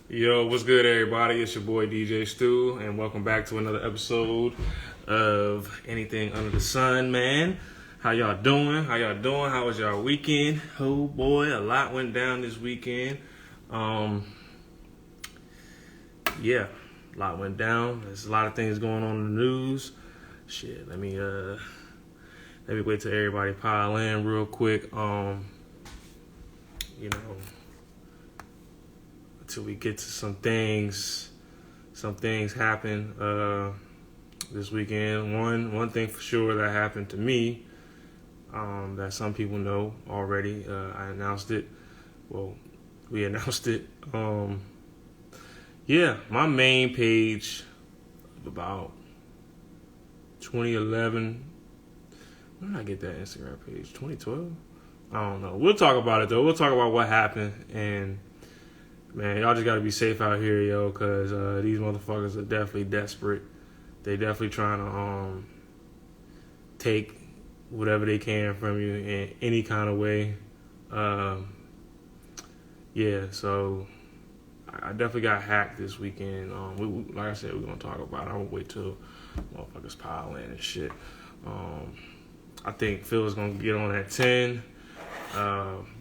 Yo, what's good, everybody? It's your boy DJ Stu, and welcome back to another episode of Anything Under the Sun, man. How y'all doing? How was y'all weekend? Oh boy, a lot went down this weekend. Yeah, a lot went down. There's a lot of things going on in the news. Shit, let me wait till everybody pile in real quick. You know, until we get to some things. Some things happen this weekend. One thing for sure that happened to me, that some people know already. I announced it. Well, we announced it. Yeah, my main page of about 2011. When did I get that Instagram page? 2012? I don't know. We'll talk about it though. We'll talk about what happened. And man, y'all just gotta be safe out here, yo, because these motherfuckers are definitely desperate. They definitely trying to take whatever they can from you in any kind of way. Yeah, so I definitely got hacked this weekend. Like I said, we're gonna talk about it. I'm gonna wait till motherfuckers pile in and shit. I think Phil is gonna get on at 10.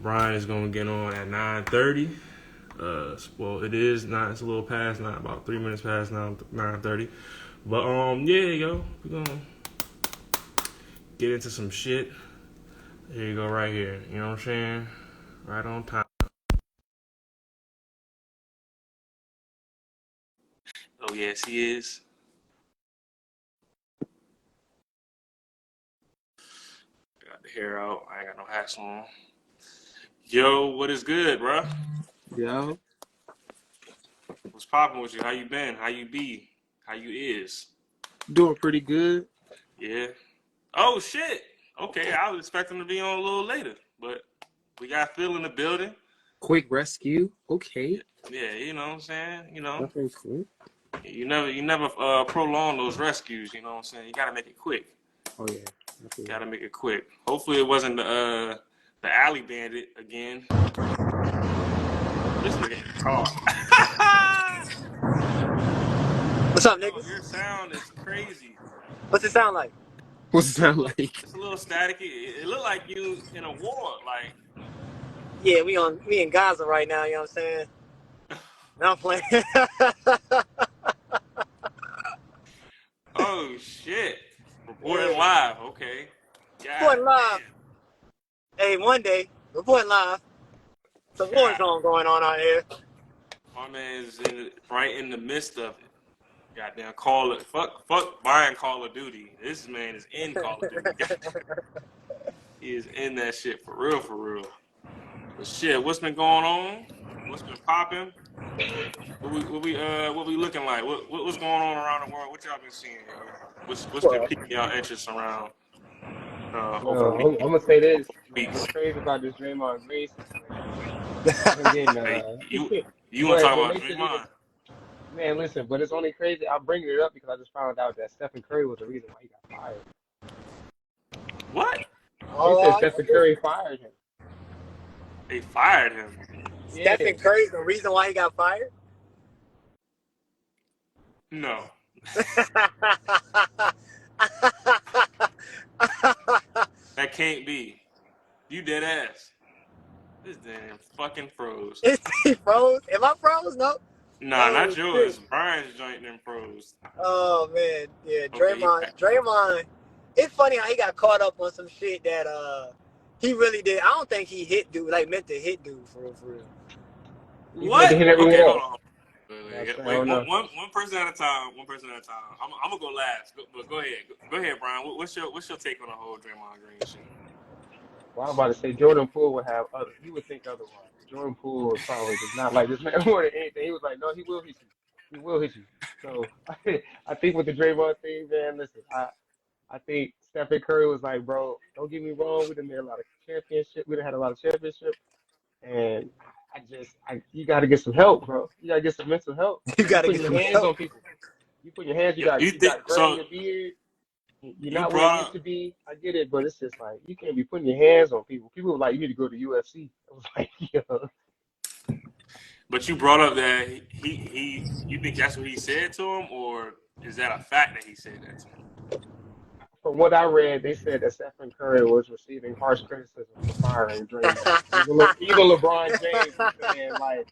Brian is gonna get on at 9:30. Well, it is not. It's a little past 9, about 3 minutes past 9:30. But yeah, yo, we're gonna get into some shit. Here you go, right here. You know what I'm saying? Right on time. Oh yes, he is. I got the hair out. I ain't got no hats on. Yo, what is good, bro? Yeah, What's poppin' with you? How you been? How you be? How you is? doing pretty good. Yeah. Oh shit. Okay, I was expecting to be on a little later, but we got Phil in the building. Quick rescue. Okay. Yeah, you know what I'm saying? Nothing cool. You never prolong those rescues, you know what I'm saying? You gotta make it quick. Oh yeah. Nothing. Gotta make it quick. Hopefully it wasn't the alley bandit again. This nigga talk. What's up, Yo, niggas? your sound is crazy. What's it sound like? What's it It's a sound little, like? it's a little staticky. It looked like you in a war. Like, Yeah, we in Gaza right now, you know what I'm saying? Now I'm playing. oh shit, reporting Yeah. live. Okay, god Reporting live. damn. Hey, one day, reporting live. Some war God, zone going on out here. my man's right in the midst of it. Goddamn, call it. Fuck buying Call of Duty. This man is in Call of Duty. Goddamn, he is in that shit for real, for real. But shit, what's been going on? What's been popping? What we looking like? What's going on around the world? What y'all been seeing, yo? What's been Well, piquing y'all interest around over the well, I'm weekend, gonna say this. What's weeks? crazy about this Draymond Green situation? I've been getting Hey, you want to but talk what about makes it even Draymond? listen, but it's only crazy. I'm bringing it up because I just found out that Stephen Curry was the reason why he got fired. What? They said Oh, Stephen Curry fired him. They fired him? Yeah, Stephen Curry's the reason why he got fired? No, that can't be. You dead ass. This damn fucking froze. He froze? Am I froze? No. Nah, Oh, not shit. yours. Brian's joint then froze. Oh, man. Yeah, Okay, he Draymond. back. Draymond. It's funny how he got caught up on some shit that he really did. I don't think he hit dude, like meant to hit dude for real, for real. he's meant What? to hit everyone Okay, hold else. on. I Wait, don't know. one person at a time. One person at a time. I'm gonna go last. But go ahead. Go ahead, Brian. What's your take on the whole Draymond Green shit? Well, I'm about to say Jordan Poole would have other. He would think otherwise. Jordan Poole probably does not like this man more than anything. He was like, no, he will hit you. He will hit you. So I think with the Draymond thing, man, listen, I think Stephen Curry was like, bro, don't get me wrong, we done made a lot of championship. We done had a lot of championship, and you got to get some help, bro. You got to get some mental help. You You got to putting get your some hands help. on people. You put your hands. Yeah, you You think got gray in so? your beard. You're You not where you brought used up. to be. I get it, but it's just like you can't be putting your hands on people. People were like, you need to go to UFC. I was like, yo, But you brought up that you think that's what he said to him, or is that a fact that he said that to him? From what I read, they said that Stephen Curry was receiving harsh criticism for firing Draymond. Even LeBron James was saying like,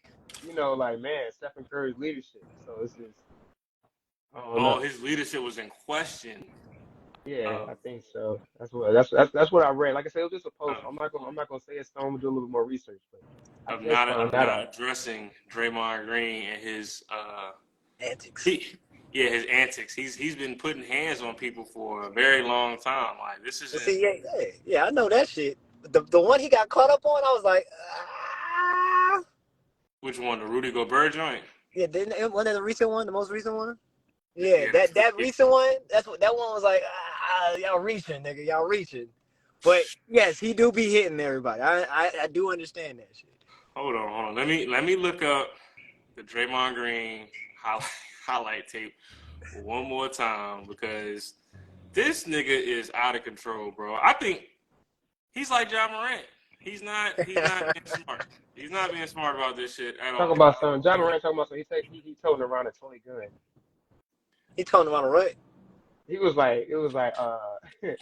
like man, Stephen Curry's leadership. So this is, I don't Oh, know. his leadership was in question. Yeah, Uh, I think so. That's what I read. Like I said, it was just a post. uh, I'm not gonna say it's. I'm gonna do a little bit more research, but I of just not found of that not out. addressing Draymond Green and his Antics. he, yeah, his antics. He's been putting hands on people for a very long time. Like this But isn't see, yeah, I know that shit. The one he got caught up on, I was like, which one, the Rudy Gobert joint. yeah, didn't one of the recent one, the most recent one? Yeah, Yeah, that recent one, that's what that one was like. Y'all reaching, nigga, y'all reaching. But yes, he do be hitting everybody. I do understand that shit. hold on. Let me look up the Draymond Green highlight, highlight tape one more time because this nigga is out of control, bro. I think he's like John Morant. He's not being smart. He's not being smart about this shit at Talking all. about some John Moran talking about some. He toting around a toy gun. He told him on the right. He was like, it was like,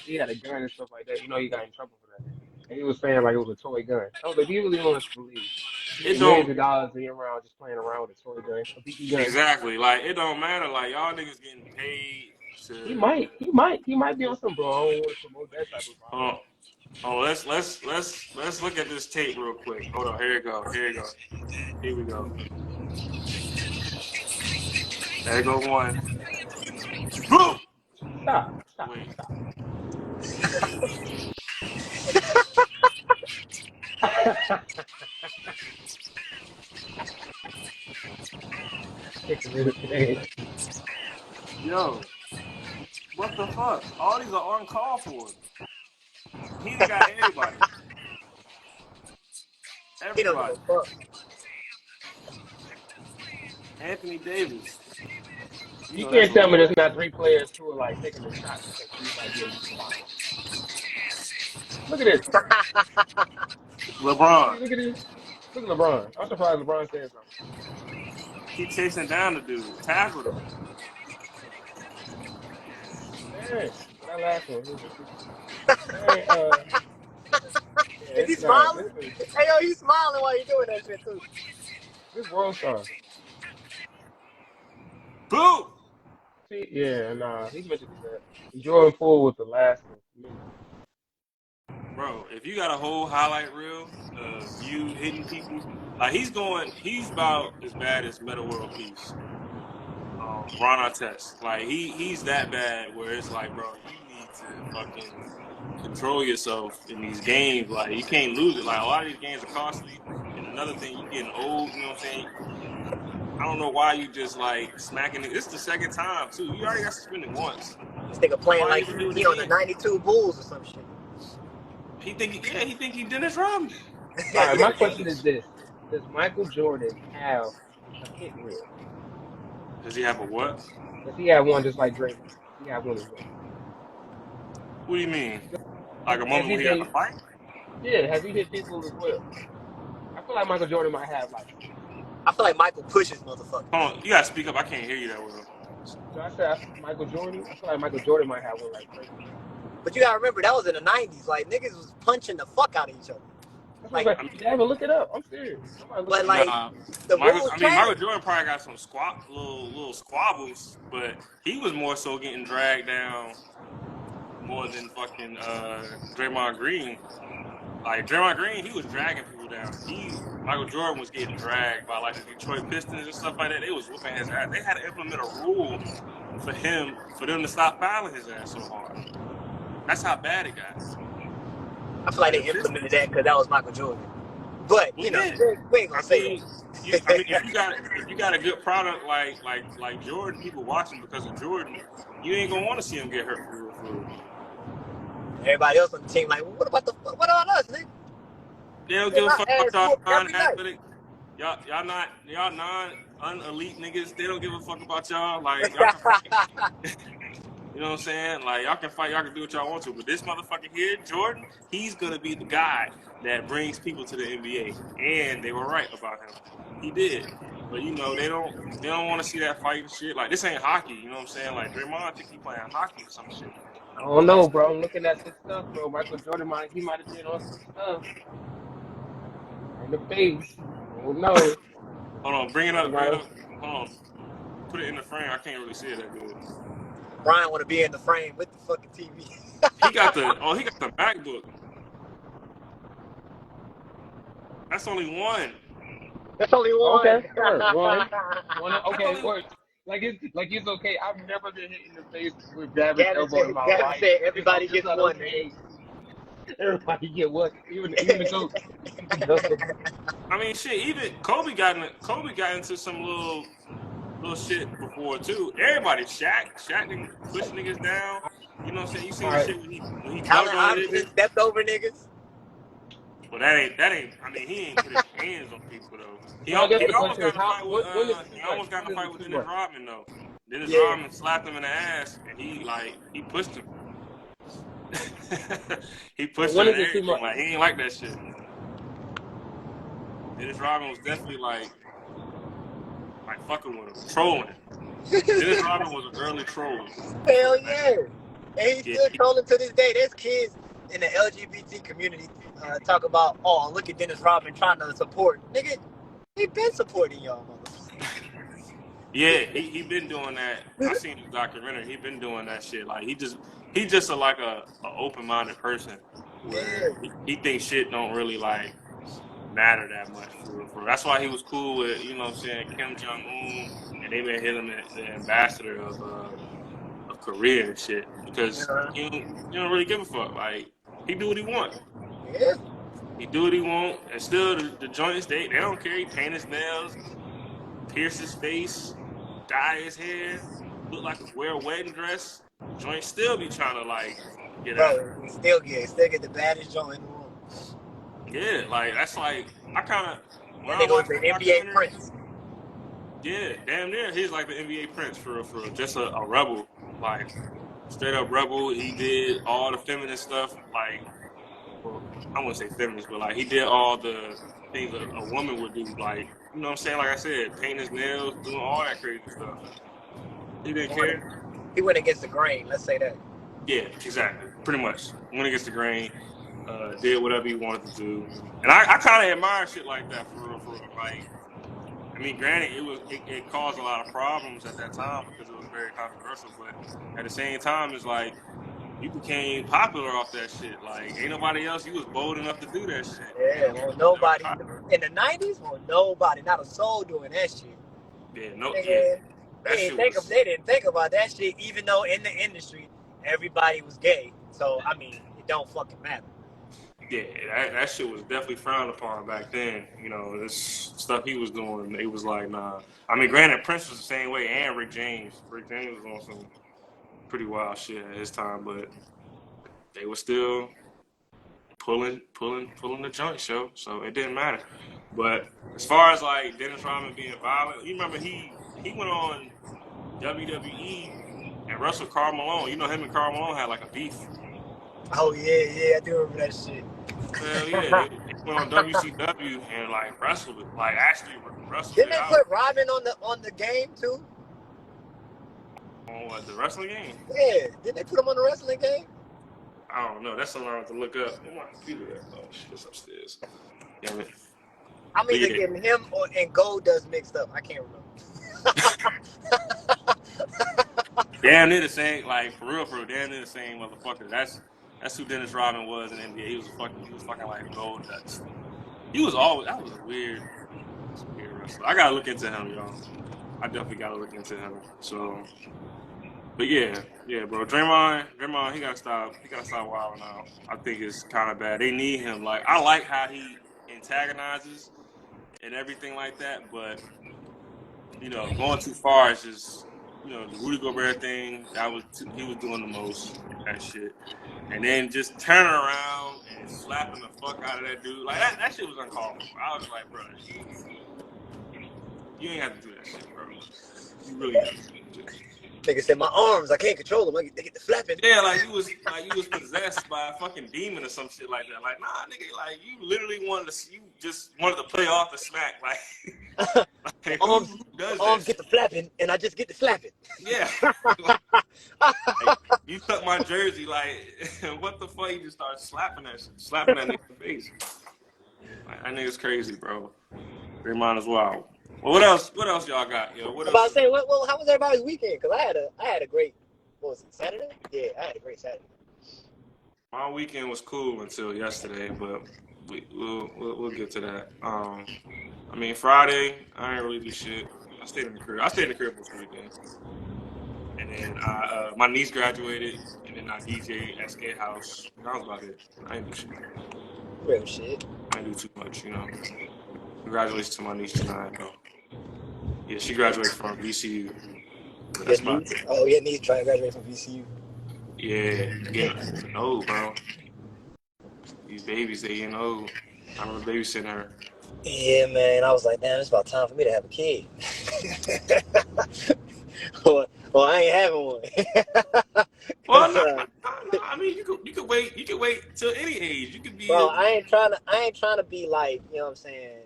he had a gun and stuff like that. He got in trouble for that. And he was saying like it was a toy gun. I was like, do you really want us to believe? He It made millions don't of dollars a year around just playing around with a toy gun, a BB gun. exactly like it don't matter. Like y'all niggas getting paid He to. might, he might, he might be on some bro. I don't want to promote that type of Oh, violence. oh, let's look at this tape real quick. Hold on, here you go. Here you go. Here we go. There go one. Boom. Stop, stop, Wait. stop. Yo, what the fuck? All these are uncalled for. He done got everybody. He don't give Everybody. a fuck. Anthony Davis. You You know that's can't tell me wrong. there's not three players who are like taking a shot because he's like getting fouled. Look at this. LeBron. Look at this. Look at LeBron. I'm surprised LeBron said something. He chasing down the dude. Tackled him. Hey, that last one. Hey, yeah, Is he it's not. smiling? Hey yo, he's smiling while you doing that shit too. This world star. Boom. See, yeah, nah, he mentioned that. Jordan Poole was the last one. Bro, if you got a whole highlight reel of you hitting people, like he's about as bad as Meta World Peace. Ron Artest. Like he's that bad where it's like, bro, you need to fucking control yourself in these games. Like you can't lose it. Like a lot of these games are costly. And another thing, you getting old. You know what I'm saying? I don't know why you just like smacking it. This is the second time too. You already got suspended once. This nigga playing Why like you do it he on the again? '92 Bulls or some shit. He think he Dennis Rodman. All right, my question is this: does Michael Jordan have a hit reel? Does he have a what? Does he have one just like Draymond? Does he have one as well? What do you mean? Like a Has moment he when he got to been? fight? Yeah, has he hit people as well? I feel like Michael Jordan might have like one. I feel like Michael pushes motherfuckers. Hold on, you gotta speak up. I can't hear you that well. So I said Michael Jordan. I feel like Michael Jordan might have one like Draymond. But you gotta remember that was in the '90s. Like niggas was punching the fuck out of each other. That's what Like, I'm I saying. mean, Yeah, but look it up. I'm serious. Somebody look but that up. like nah, the Bulls Michael can. Jordan probably got some little squabbles, but he was more so getting dragged down more than fucking Draymond Green. Like Draymond Green, he was dragging people down. Michael Jordan was getting dragged by like the Detroit Pistons and stuff like that. They was whooping his ass. They had to implement a rule for them to stop fouling his ass so hard. That's how bad it got. I feel like Like the they implemented Pistons, that because that was Michael Jordan. But well, you know, yeah. we ain't gonna I say mean, that. if you got a good product like Jordan, people watching because of Jordan, you ain't gonna want to see him get hurt for real, for real. Everybody else on the team like, well, what about us, nigga? They don't Get give a my fuck ass about y'all whooped every night. non-athletic. Y'all non unelite niggas. They don't give a fuck about y'all. Like y'all can fight. You know what I'm saying? Like y'all can fight. Y'all can do what y'all want to. But this motherfucker here, Jordan, he's gonna be the guy that brings people to the NBA. And they were right about him. He did. But they don't want to see that fight and shit. Like this ain't hockey, you know what I'm saying? Like Draymond think he playing hockey or some shit. I don't know, bro. I'm looking at this stuff, bro. Michael Jordan might have been on some stuff in the face. I don't know. Hold on, bring it Jordan up, bring got it us. up. Hold on, put it in the frame. I can't really see it that good. Brian want to be in the frame with the fucking TV. He got the MacBook. That's only one. That's only one. Okay, sure. One. That's Okay, only or it's okay. I've never been hit in the face with Gavin's Gavin elbow in my Gavin life. said It's everybody it's gets not one, okay. Everybody get one. Even the goat. You know? I mean, shit. Even Kobe got into some little shit before too. Everybody, Shaq didn't push niggas down. You know what I'm saying? You All seen the right. shit when he Allen bugged on Iverson niggas. stepped over niggas. But that ain't. I mean, he ain't put his hands on people though. So I guess He the almost question got is in a how fight with when is too he much? almost got in When a is fight it with too Dennis much? Rodman though. Dennis Yeah. Rodman slapped him in the ass and he pushed him. He But pushed him when and is it too everything. much? Like he ain't like that shit. Dennis Rodman was definitely like fucking with him, trolling. Dennis Rodman was an early troll. Hell yeah. And he's Yeah, still trolling to this day. There's kids in the LGBT community talk about, oh, look at Dennis Rodman trying to support. Nigga, he been supporting y'all, yeah, he been doing that. I motherfuckers. seen his documentary. He been doing that shit. Like he just like a open minded person Yeah. where he thinks shit don't really like matter that much for real. For real. That's why he was cool with you know what I'm saying Kim Jong Un and they made him the ambassador of Korea and shit because Uh-huh. he don't really give a fuck. Like he do what he want. Yeah. He do what he want, and still the joints they don't care. He paint his nails, pierce his face, dye his hair, look like wear a wedding dress. Joints still be trying to like get at him. Bro, he still get the baddest joint in the room. Yeah, like that's like I kind of when That I nigga was watched the that NBA documentary. Prince. Yeah, damn near he's like the NBA Prince for real. Just a rebel, like straight up rebel. He did all the feminist stuff, like well, I wouldn't say feminist, but like he did all the things a woman would do, like you know what I'm saying. Like I said, painting his nails, doing all that crazy stuff. He didn't He went, care. he went against the grain, let's say that. Yeah, exactly. Pretty much went against the grain. Did whatever he wanted to do, and I kind of admire shit like that for real. For real. Like, I mean, granted, it caused a lot of problems at that time because it was very controversial, but at the same time, it's like you became popular off that shit. Like, ain't nobody else. You was bold enough to do that shit, Yeah, and well, that was nobody popular. in the '90s. Well, nobody, not a soul doing that shit. Yeah, no, yeah, Nigga, that shit was. they didn't think about that shit. Even though in the industry everybody was gay, so I mean, it don't fucking matter. Yeah, that shit was definitely frowned upon back then. You know, this stuff he was doing, it was like, nah. I mean, granted, Prince was the same way, and Rick James. Rick James was on some pretty wild shit at his time, but they were still pulling the joint show, so it didn't matter. But as far as like Dennis Rodman being violent, you remember he went on WWE and wrestled Karl Malone. You know, him and Karl Malone had like a beef. Oh yeah, I do remember that shit. Hell yeah, they went on WCW and like wrestled it, like actually wrestled Didn't it they out put Robin on the game too? on what the wrestling game. Yeah, didn't they put him on the wrestling game? I don't know. That's something I have to look up. Where my computer at? Oh shit, it's upstairs. Damn it. I'm But either yeah, getting him and Goldust mixed up. I can't damn near the same. Like for real, damn near the same motherfucker. That's who Dennis Rodman was in the NBA. He was fucking like gold dust. He was always that was a weird wrestler. I gotta look into him, y'all. I definitely gotta look into him. So, but yeah, bro. Draymond, he gotta stop wilding out. I think it's kind of bad. They need him. Like I like how he antagonizes and everything like that, but you know, going too far is just you know the Rudy Gobert thing. He was doing the most that shit, and then just turning around and slapping the fuck out of that dude like that shit was uncalled for. I was like, bro, you ain't have to do that shit, bro. You really didn't have to do that shit. Nigga said, my arms, I can't control them. They get the flapping. Yeah, like you was possessed by a fucking demon or some shit like that. Like, nah, nigga, like you literally just wanted to play off the smack. Like, My like arms, who my does that arms get shit? the flapping, and I just get the flapping. Yeah. Like, you cut my jersey, like, what the fuck? You just start slapping that nigga's face. Like, that nigga's crazy, bro. Draymond as well. Well, what else? What else y'all got, yo? What I'm about else? to say, well, how was everybody's weekend? Because I had a great, what was it, Saturday? Yeah, I had a great Saturday. My weekend was cool until yesterday, but we'll get to that. I mean, Friday, I didn't really do shit. I stayed in the crib. I stayed in the crib most of the weekend. And then my niece graduated, and then I DJ at Skate House. And that was about it. I didn't do shit. Real shit. I didn't do too much, you know. Congratulations to my niece tonight, though. Yeah, she graduated from VCU. But Your that's about niece? it. Oh, your niece trying to graduate from VCU. Yeah, getting old, bro. These babies, they getting old. I remember babysitting her. Yeah, man. I was like, damn, it's about time for me to have a kid. well, I ain't having one. Well, 'Cause, no, no. I mean, you could wait. You could wait till any age. You could bro, be. I ain't trying to be like, you know what I'm saying,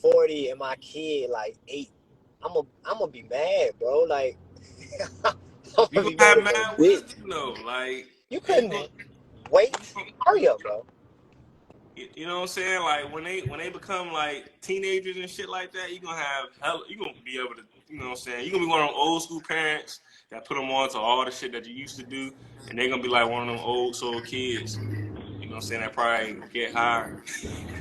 40 and my kid like 8. I'm gonna be mad, bro. Like, I'm You gonna gonna be mad have as a mad bitch. wisdom though. Like You you couldn't gonna, wait. you gonna, Hurry up, bro. you know what I'm saying? Like when they become like teenagers and shit like that, you gonna have hell. You gonna be able to. You know what I'm saying? You gonna be one of them old school parents that put them on to all the shit that you used to do, and they're gonna be like one of them old soul kids. You know what I'm saying? That probably get high.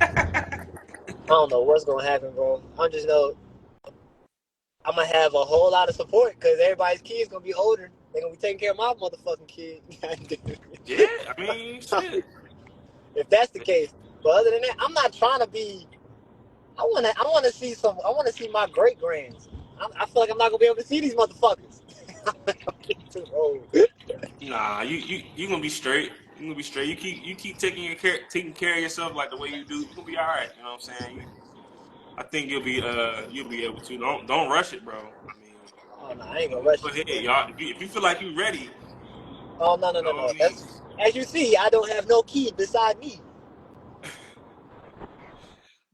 I don't know what's gonna happen, bro. I just know I'm gonna have a whole lot of support because everybody's kids gonna be older. They're gonna be taking care of my motherfucking kid. Yeah, I mean, shit. If that's the case. But other than that, I'm not trying to be. I wanna see some. I wanna see my great grands. I feel like I'm not gonna be able to see these motherfuckers. I'm getting too old. Nah, you gonna be straight. You gonna be straight. You keep taking care of yourself like the way you do. You gonna be all right. You know what I'm saying? I think you'll be able to. Don't rush it, bro. I mean, Oh no, I ain't gonna rush go it. ahead, y'all. If you feel like you're ready, Oh no, by all That's means. as you see, I don't have no kid beside me.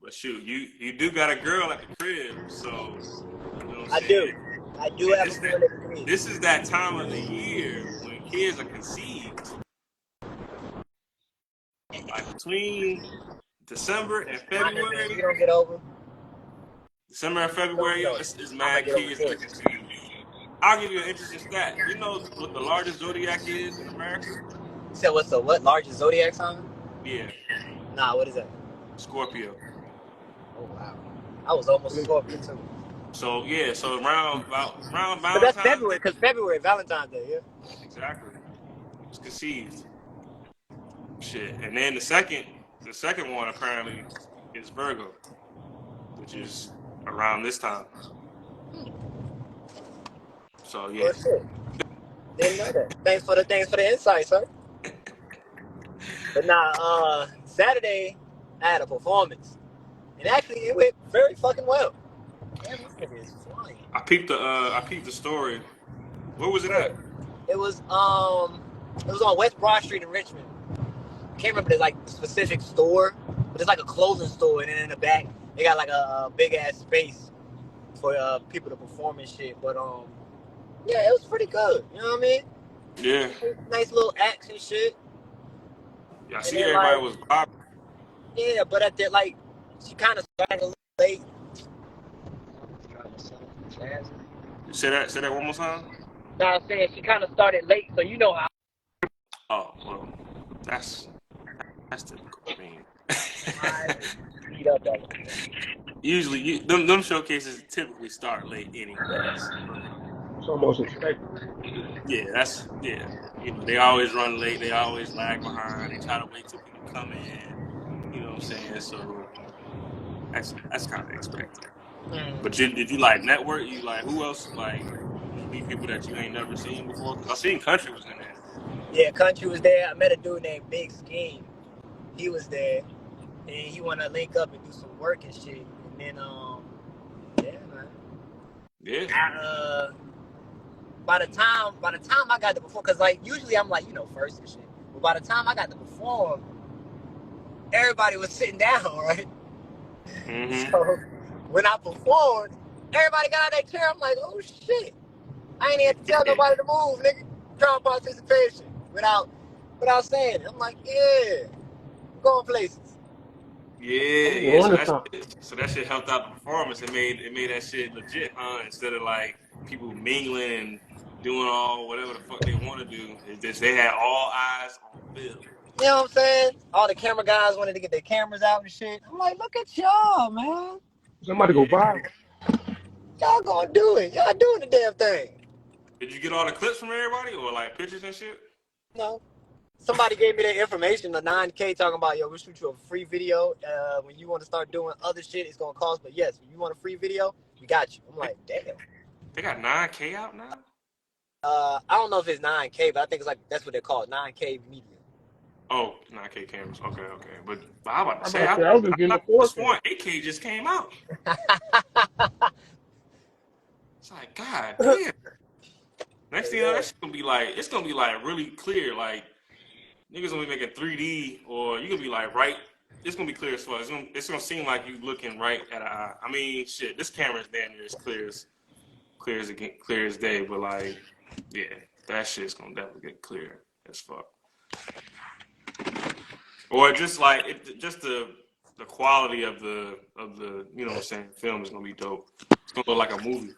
But shoot, you do got a girl at the crib, so you know what I'm I saying. do. I do have a This girl at the crib. this is that time of the year when kids are conceived. Like between December and My nigga, February. you don't get over. December and You don't February, get yo, over. it's I'm gonna mad get over kids that are quick. conceived. I'll give you an interesting stat. You know what the largest zodiac is in America? You said what's the what largest zodiac sign? Yeah, Nah, what is that? Scorpio. Oh wow, I was almost a Scorpio too. So yeah, so around But that's Valentine's February, Day, because February, Valentine's Day, yeah. exactly, it's conceived. Shit, and then the second one apparently is Virgo, which is around this time. So yeah, Oh shit, didn't know that. Thanks for the insight, sir. But nah, Saturday I had a performance, and actually it went very fucking well. Damn, this nigga is flying. I peeped the story. Where was it Where? at? It was on West Broad Street in Richmond. I can't remember the like specific store, but it's like a clothing store, and then in the back they got like a big ass space for people to perform and shit. But yeah, it was pretty good. You know what I mean? Yeah, Nice little acts and shit. yeah. I And see then everybody like was vibing. yeah, but at the like she kind of started a little late. Say that one more time. No, I'm saying she kind of started late, so you know how. Oh well, that's that's typical. I mean, I beat up all the time. usually them showcases typically start late anyways. It's almost expected. Yeah, yeah. You know, they always run late. They always lag behind. They try to wait till people come in. You know what I'm saying? So that's kind of expected. But did you like network? You like who else? Like you meet people that you ain't never seen before? Because I seen Country was in there. Yeah, Country was there. I met a dude named Big Scheme. He was there, and he wanted to link up and do some work and shit. And then yeah, man. Yeah. by the time I got to perform, because like usually I'm like, first and shit. But by the time I got to perform, everybody was sitting down, right? Mm-hmm. So when I performed, everybody got out of their chair. I'm like, oh shit. I ain't even have to tell nobody to move, nigga. Crowd participation without saying it. I'm like, yeah, I'm going places. Yeah. On to something. So that shit helped out the performance. It made that shit legit, huh? Instead of like people mingling and doing all whatever the fuck they want to do. It's just they had all eyes on Phil. You know what I'm saying? All the camera guys wanted to get their cameras out and shit. I'm like, look at y'all, man. Somebody go Yeah. viral. Y'all gonna do it. Y'all doing the damn thing. Did you get all the clips from everybody or like pictures and shit? No. Somebody gave me their information, the 9K, talking about, yo, we'll shoot you a free video. When you want to start doing other shit, it's going to cost. But yes, if you want a free video, we got you. I'm like, damn. They got 9K out now? I don't know if it's 9K, but I think it's like, that's what they're called, 9K media. Oh, 9K cameras. Okay. But I'm about to I'm say, about to I say, I was just getting the thought this 4K. one 8K just came out. It's like, God damn. Next thing you know, Yeah. that shit gonna be like, it's gonna be like really clear. Like niggas gonna be making 3D, or you gonna be like right. It's gonna be clear as fuck. It's gonna seem like you looking right at an eye. I mean, shit, this camera's damn near as clear as day. But like, yeah, that shit's gonna definitely get clear as fuck. Or just like just the quality of the you know what I'm saying film is gonna be dope. It's gonna look like a movie.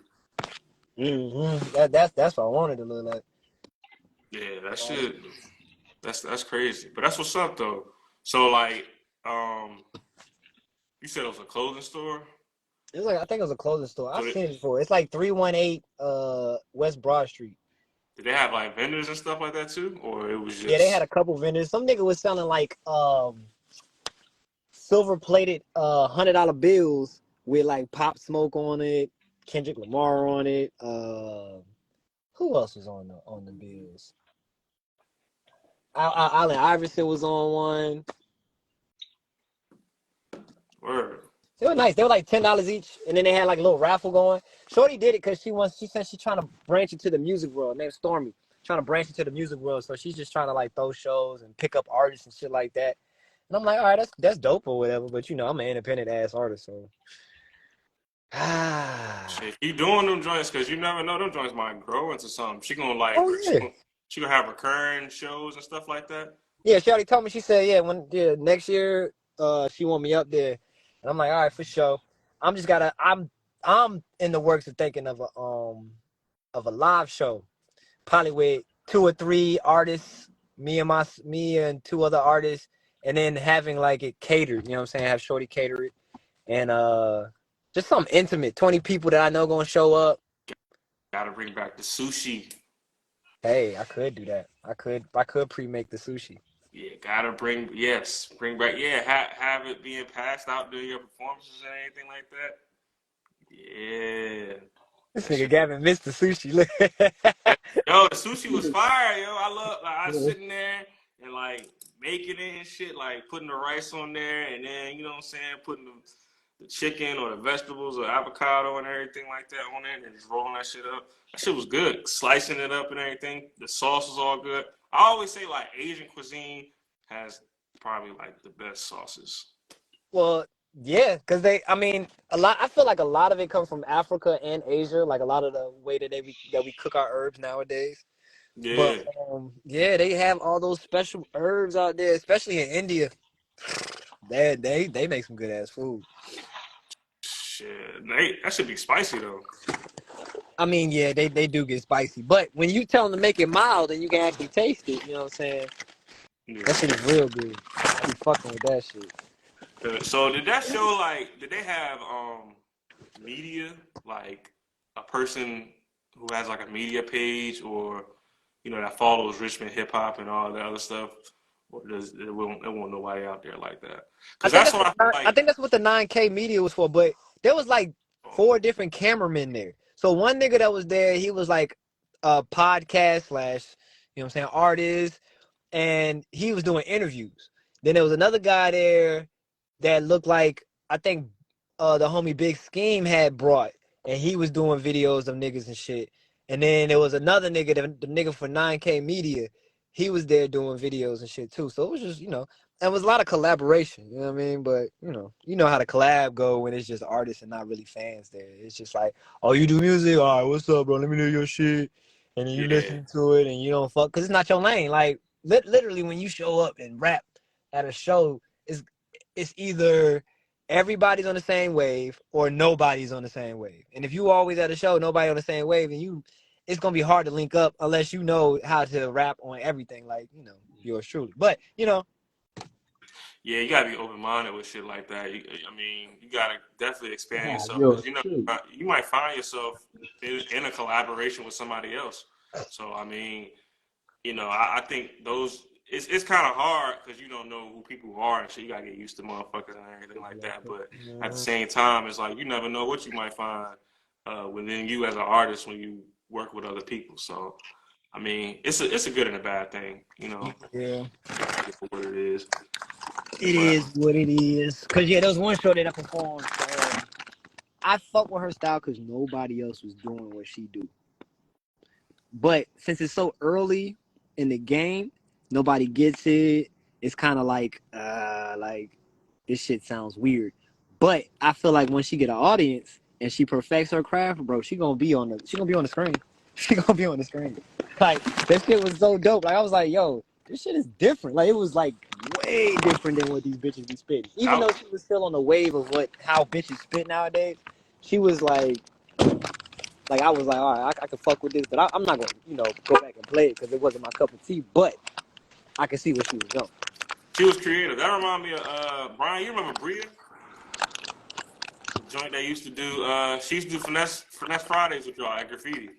Mm-hmm. That's what I wanted to look like. Yeah, that shit. That's crazy. But that's what's up though. So like, um, you said it was a clothing store. It's like, I think it was a clothing store. So I've seen it before. It's like 318 West Broad Street. did they have like vendors and stuff like that too, or it was Yeah, they had just a couple vendors. Some nigga was selling like silver plated $100 bills with like Pop Smoke on it, Kendrick Lamar on it. Who else was on the bills? Allen Iverson was on one. word? They were nice. They were like $10 each, and then they had like a little raffle going. Shorty did it because she said she's trying to branch into the music world. Named Stormy, trying to branch into the music world. So she's just trying to like throw shows and pick up artists and shit like that. And I'm like, all right, that's dope or whatever. But I'm an independent ass artist, so Shit, keep doing them joints because you never know them joints might grow into something. She gonna like oh she yeah. gonna, she gonna have recurring shows and stuff like that. Yeah, she already told me. She said, next year, she want me up there, and I'm like, all right, for sure. I'm in the works of thinking of a live show, probably with 2 or 3 artists, me and 2 other artists, and then having like it catered. You know what I'm saying? Have Shorty cater it, and just something intimate. 20 people that I know gonna show up. Gotta bring back the sushi. Hey, I could do that. I could pre-make the sushi. Yeah, gotta bring back. Yeah, have it being passed out during your performances and anything like that. Yeah, This that nigga shit. Gavin missed the sushi. Yo, the sushi was fire, yo. I was sitting there and like making it and shit, like putting the rice on there, and then you know what I'm saying, putting the chicken or the vegetables or avocado and everything like that on it, and just rolling that shit up. That shit was good. Slicing it up and everything. The sauce was all good. I always say like Asian cuisine has probably like the best sauces. Well, yeah, because I feel like a lot of it comes from Africa and Asia, like a lot of the way that we cook our herbs nowadays. But Yeah, yeah, they have all those special herbs out there, especially in India. They make some good ass food. shit. That should be spicy though. I mean, yeah, they do get spicy, but when you tell them to make it mild and you can actually taste it, you know what I'm saying? That Yeah. shit is real good. I be fucking with that shit. So did that show like? Did they have media, like a person who has like a media page or that follows Richmond hip hop and all that other stuff, or does it won't nobody out there like that? I Because think that's that's what what I feel I like. think that's what the 9K media was for. But there was like Oh, 4 different cameramen there. So one nigga that was there, he was like a podcast slash, what I'm saying, artist, and he was doing interviews. Then there was another guy there that looked like, I think, the homie Big Scheme had brought, and he was doing videos of niggas and shit. And then there was another nigga, the nigga for 9K Media. He was there doing videos and shit too. So it was just, and it was a lot of collaboration. You know what I mean? But you know how the collab go when it's just artists and not really fans there. It's just like, oh, you do music? All right, what's up, bro? Let me know your shit. And then you Yeah. listen to it and you don't fuck because it's not your lane. Like literally, when you show up and rap at a show, it's either everybody's on the same wave or nobody's on the same wave. And if you always at a show, nobody on the same wave, and it's gonna be hard to link up unless you know how to rap on everything, like yours truly. But Yeah, you gotta be open minded with shit like that. I mean, you gotta definitely expand Yeah, yourself yo, because true. you might find yourself in a collaboration with somebody else. So I mean, I think those it's kind of hard because you don't know who people are and shit. You gotta get used to motherfuckers and everything like that. But at the same time, it's like you never know what you might find within you as an artist when you work with other people. So I mean, it's a good and a bad thing. yeah, Take it for what it is. it But is what it is. Cause there was one show that I performed. I fuck with her style because nobody else was doing what she do. But since it's so early in the game, nobody gets it. It's kind of like this shit sounds weird. But I feel like when she get an audience and she perfects her craft, bro, she gonna be on the screen. She gonna be on the screen. Like that shit was so dope. Like I was like, yo, this shit is different. Like it was like way different than what these bitches be spitting. Even though she was still on the wave of how bitches spit nowadays, she was like I was like, all right, I can fuck with this, but I'm not gonna, go back and play it because it wasn't my cup of tea. But I can see where she was going. she was creative. That reminded me of Brian. You remember Bria? The joint they used to do. She used to do finesse Fridays with y'all at Graffiti.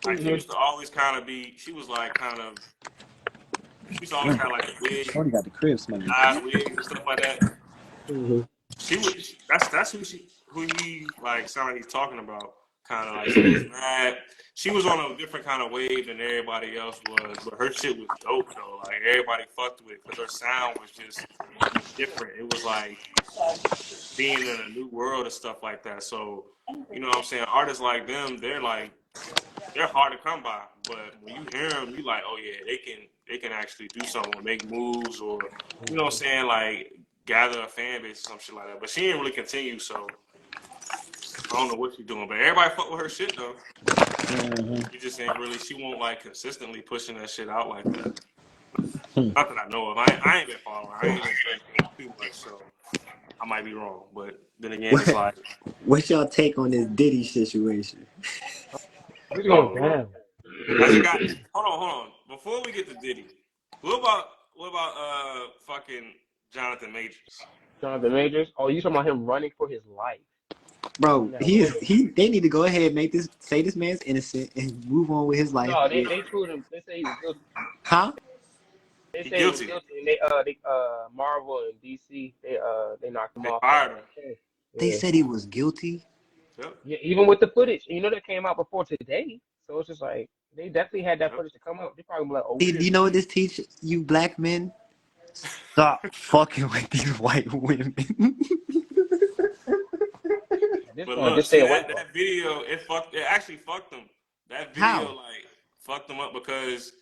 Like she Mhm. used to always kind of be. She was like kind of. She used to always have like the wig, Shorty got the crib smelling. eyes wigs and stuff like that. Mhm. She was. That's who he like sounded like he's talking about. Kind of like she was mad. She was on a different kind of wave than everybody else was, but her shit was dope though. Like everybody fucked with it because her sound was just different. It was like being in a new world and stuff like that. So, you know what I'm saying? Artists like them, they're hard to come by. But when you hear them, you like, oh yeah, they can actually do something or make moves or you know what I'm saying, like gather a fan base or some shit like that. But she didn't really continue, so I don't know what she's doing. But everybody fuck with her shit though. Mm-hmm. She just ain't really. She won't like consistently pushing that shit out like that. Not that I know of. I ain't been following. I ain't been paying too much, so I might be wrong. But then again, it's like, What's y'all take on this Diddy situation? Who's going oh, down? has it got? Hold on. Before we get to Diddy, what about fucking Jonathan Majors? Jonathan Majors. Oh, you talking about him running for his life Bro, on that footage? they need to go ahead and say this man's innocent and move on with his life. No, they proved him. They say he was guilty. Huh? They He say he was guilty. guilty, and they Marvel and DC they knocked him They off fired him. that case. They Yeah, said he was guilty. Yep. yeah. Even with the footage, and that came out before today, so it's just like they definitely had that Yep. footage to come out. They probably be like, oh Do shit. you know what this teach you black men? Stop fucking with these white women. At this But point, look, just stay see away that from. that video, it actually fucked him. That video How? like fucked him up because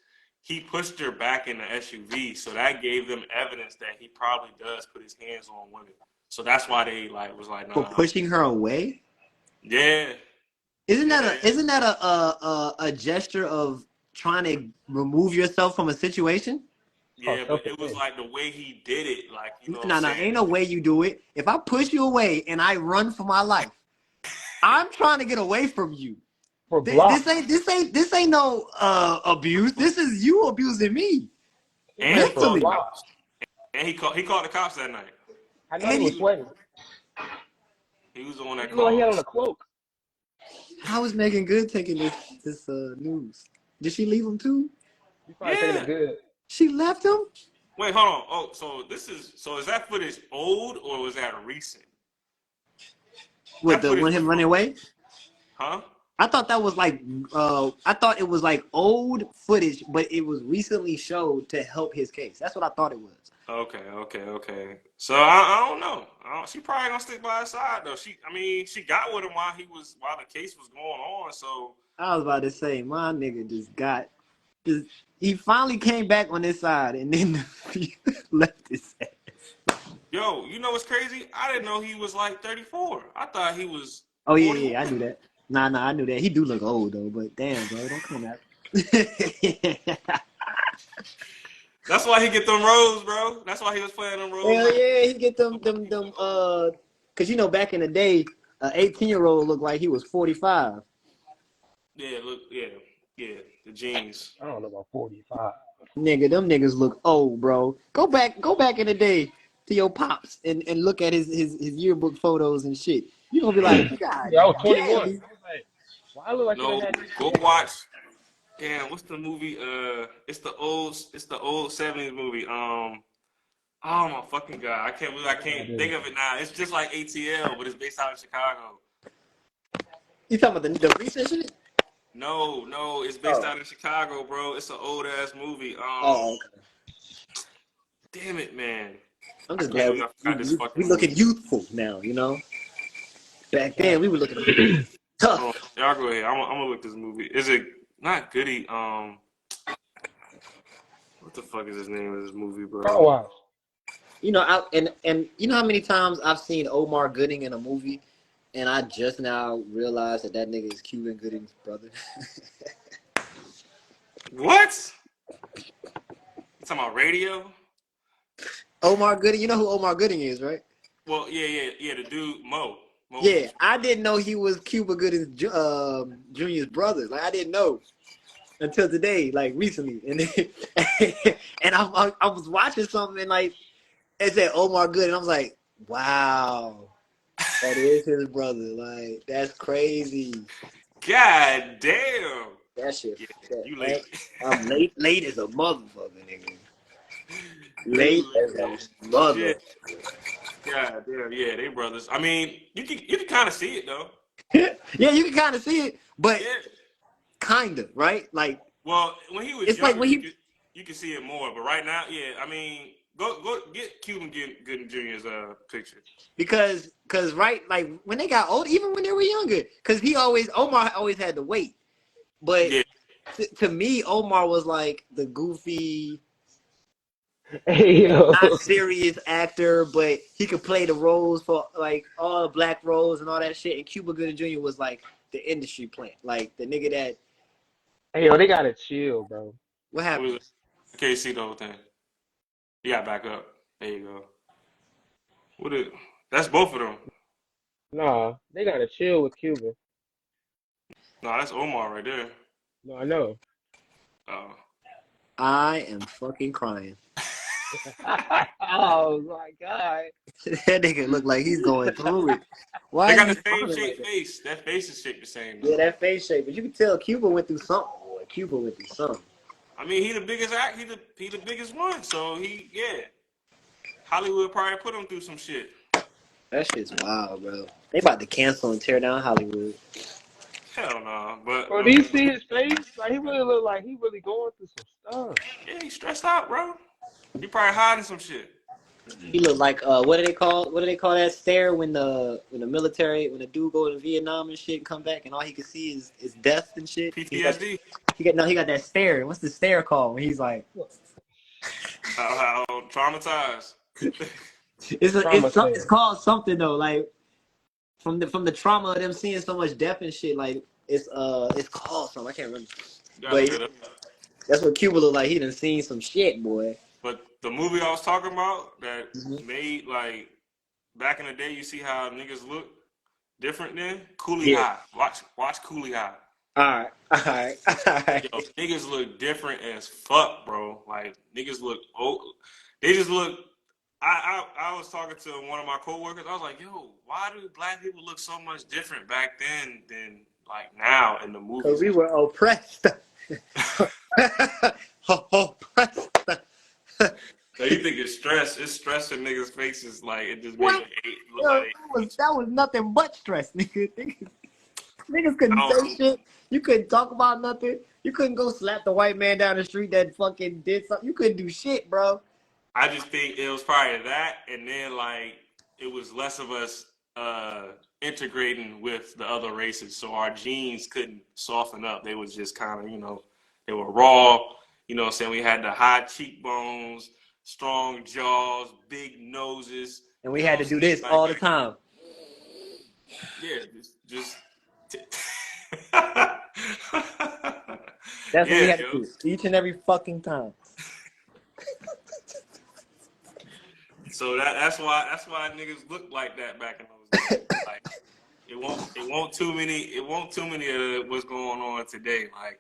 he pushed her back in the SUV, so that gave them evidence that he probably does put his hands on women. So that's why they like was like, For nah. pushing her away? Yeah, Isn't that yeah, a gesture of trying to remove yourself from a situation? It's called yeah. But it was self-defense. like the way he did it, like you know what I'm No, saying? ain't no way you do it. If I push you away and I run for my life, I'm trying to get away from you. For This block. ain't no abuse. This is you abusing me He And ran he for called the mentally. block. cops. And he called the cops that night. I know he And was sweating. He was the one that He looked like he called. had on a cloak. how is Megan Good taking this news? Did she leave him too? He's probably taking it Yeah. good. She left him Wait, hold on. Oh, so is that footage old or was that recent? with That the footage one was him from, running away. huh? I thought that was like I thought it was like old footage, but it was recently showed to help his case. That's what I thought it was. Okay. So I don't know. She probably gonna stick by his side though. She got with him while the case was going on. So I was about to say, my nigga he finally came back on his side and then left his ass. yo, you know what's crazy? I didn't know he was like 34. I thought he was Oh 41. yeah, I knew that. Nah, I knew that. He do look old though, but damn, bro, don't come out. That's why he get them roles, bro. That's why he was playing them roles. Hell yeah, he get them cause back in the day, an 18-year-old looked like he was 45. Yeah, look, yeah, the jeans. I don't know about 45. Nigga, them niggas look old, bro. Go back in the day to your pops and look at his yearbook photos and shit. You gonna be like, God Yeah, I was 21. damn. I was like, why I look like No, you done go had watch. Damn, what's the movie? It's the old '70s movie. Oh my fucking god, I can't think of it now. It's just like ATL, but it's based out in Chicago. You talking about the recent shit? No, it's based out in Chicago, bro. It's an old ass movie. Okay. Damn it, man. I'm just I can't glad believe I forgot this fucking we looking movie. youthful now, you know? Back then, we were looking tough. Oh, y'all go ahead. I'm gonna look this movie. Is it not Goody? What the fuck is his name of this movie, bro? Car wash. You know, and you know how many times I've seen Omar Gooding in a movie, and I just now realized that nigga is Cuban Gooding's brother. What? You talking about Radio? Omar Gooding, you know who Omar Gooding is, right? Well, yeah. The dude Mo. Yeah, I didn't know he was Cuba Gooding's Junior's brother. Like I didn't know until today, like recently, and and I was watching something and like it said Omar Gooding. I was like, wow, that is his brother. Like that's crazy. God damn. That shit. Yeah, you late. I'm late as a motherfucker, nigga. Late as a mother. Shit. God damn. Yeah, they brothers. I mean, you can kind of see it though. Yeah, you can kind of see it, but Yeah. kind of right. Like, Well, when he was it's younger, like when you can see it more. But right now, yeah. I mean, go get Cuban Gooding Jr.'s picture. because right, like when they got old, even when they were younger, because Omar always had to wait. But Yeah. to me, Omar was like the goofy, Hey, yo. not serious actor, but he could play the roles for like all the black roles and all that shit. And Cuba Gooding Jr. was like the industry plant, like the nigga that. Hey, yo, they gotta chill, bro. What What is happened? it? I can't see the whole thing. You got back up. There you go. What is? That's both of them. Nah, they gotta chill with Cuba. No, that's Omar right there. No, I know. Oh. I am fucking crying. Oh my god. That nigga look like he's going through it. Why They is got he the same smiling like shaped that? face. That face is shaped the same though. Yeah, that face shape. But you can tell Cuba went through something, boy. Cuba went through something. I mean, he the biggest act. He the biggest one. So Hollywood probably put him through some shit. That shit's wild, bro. They about to cancel and tear down Hollywood. Hell no. But Bro, do you see his face? Like he really look like he really going through some stuff. yeah, he's stressed out, bro. He probably hiding some shit. He look like what do they call that stare when the military when the dude go to Vietnam and shit and come back and all he can see is death and shit. PTSD. He got that stare. What's the stare called when he's like How traumatized. it's called something though, like from the trauma of them seeing so much death and shit, like it's called something. I can't remember. But that's what Cuba looked like. He done seen some shit, boy. But the movie I was talking about that Mm-hmm. made like back in the day, you see how niggas look different then? Coolie High. Watch Coolie High. All right. Yo, niggas look different as fuck, bro. Like niggas look old. They just look. I was talking to one of my coworkers. I was like, yo, why do black people look so much different back then than like now in the movies? Because we were oppressed. Oppressed. So you think it's stress? It's stress in niggas' faces. Like it just makes it look like that was nothing but stress, nigga. Niggas couldn't I say don't. shit. You couldn't talk about nothing. You couldn't go slap the white man down the street that fucking did something. You couldn't do shit, bro. I just think it was probably that, and then like it was less of us integrating with the other races, so our genes couldn't soften up. They was just kind of, they were raw. You know what I'm saying? We had the high cheekbones, strong jaws, big noses. And we You know had what to I'm do saying? this Like, all the time. yeah, just That's what we yeah, had to yo. do each and every fucking time. So that's why niggas looked like that back in those days. Like it won't too many of what's going on today. Like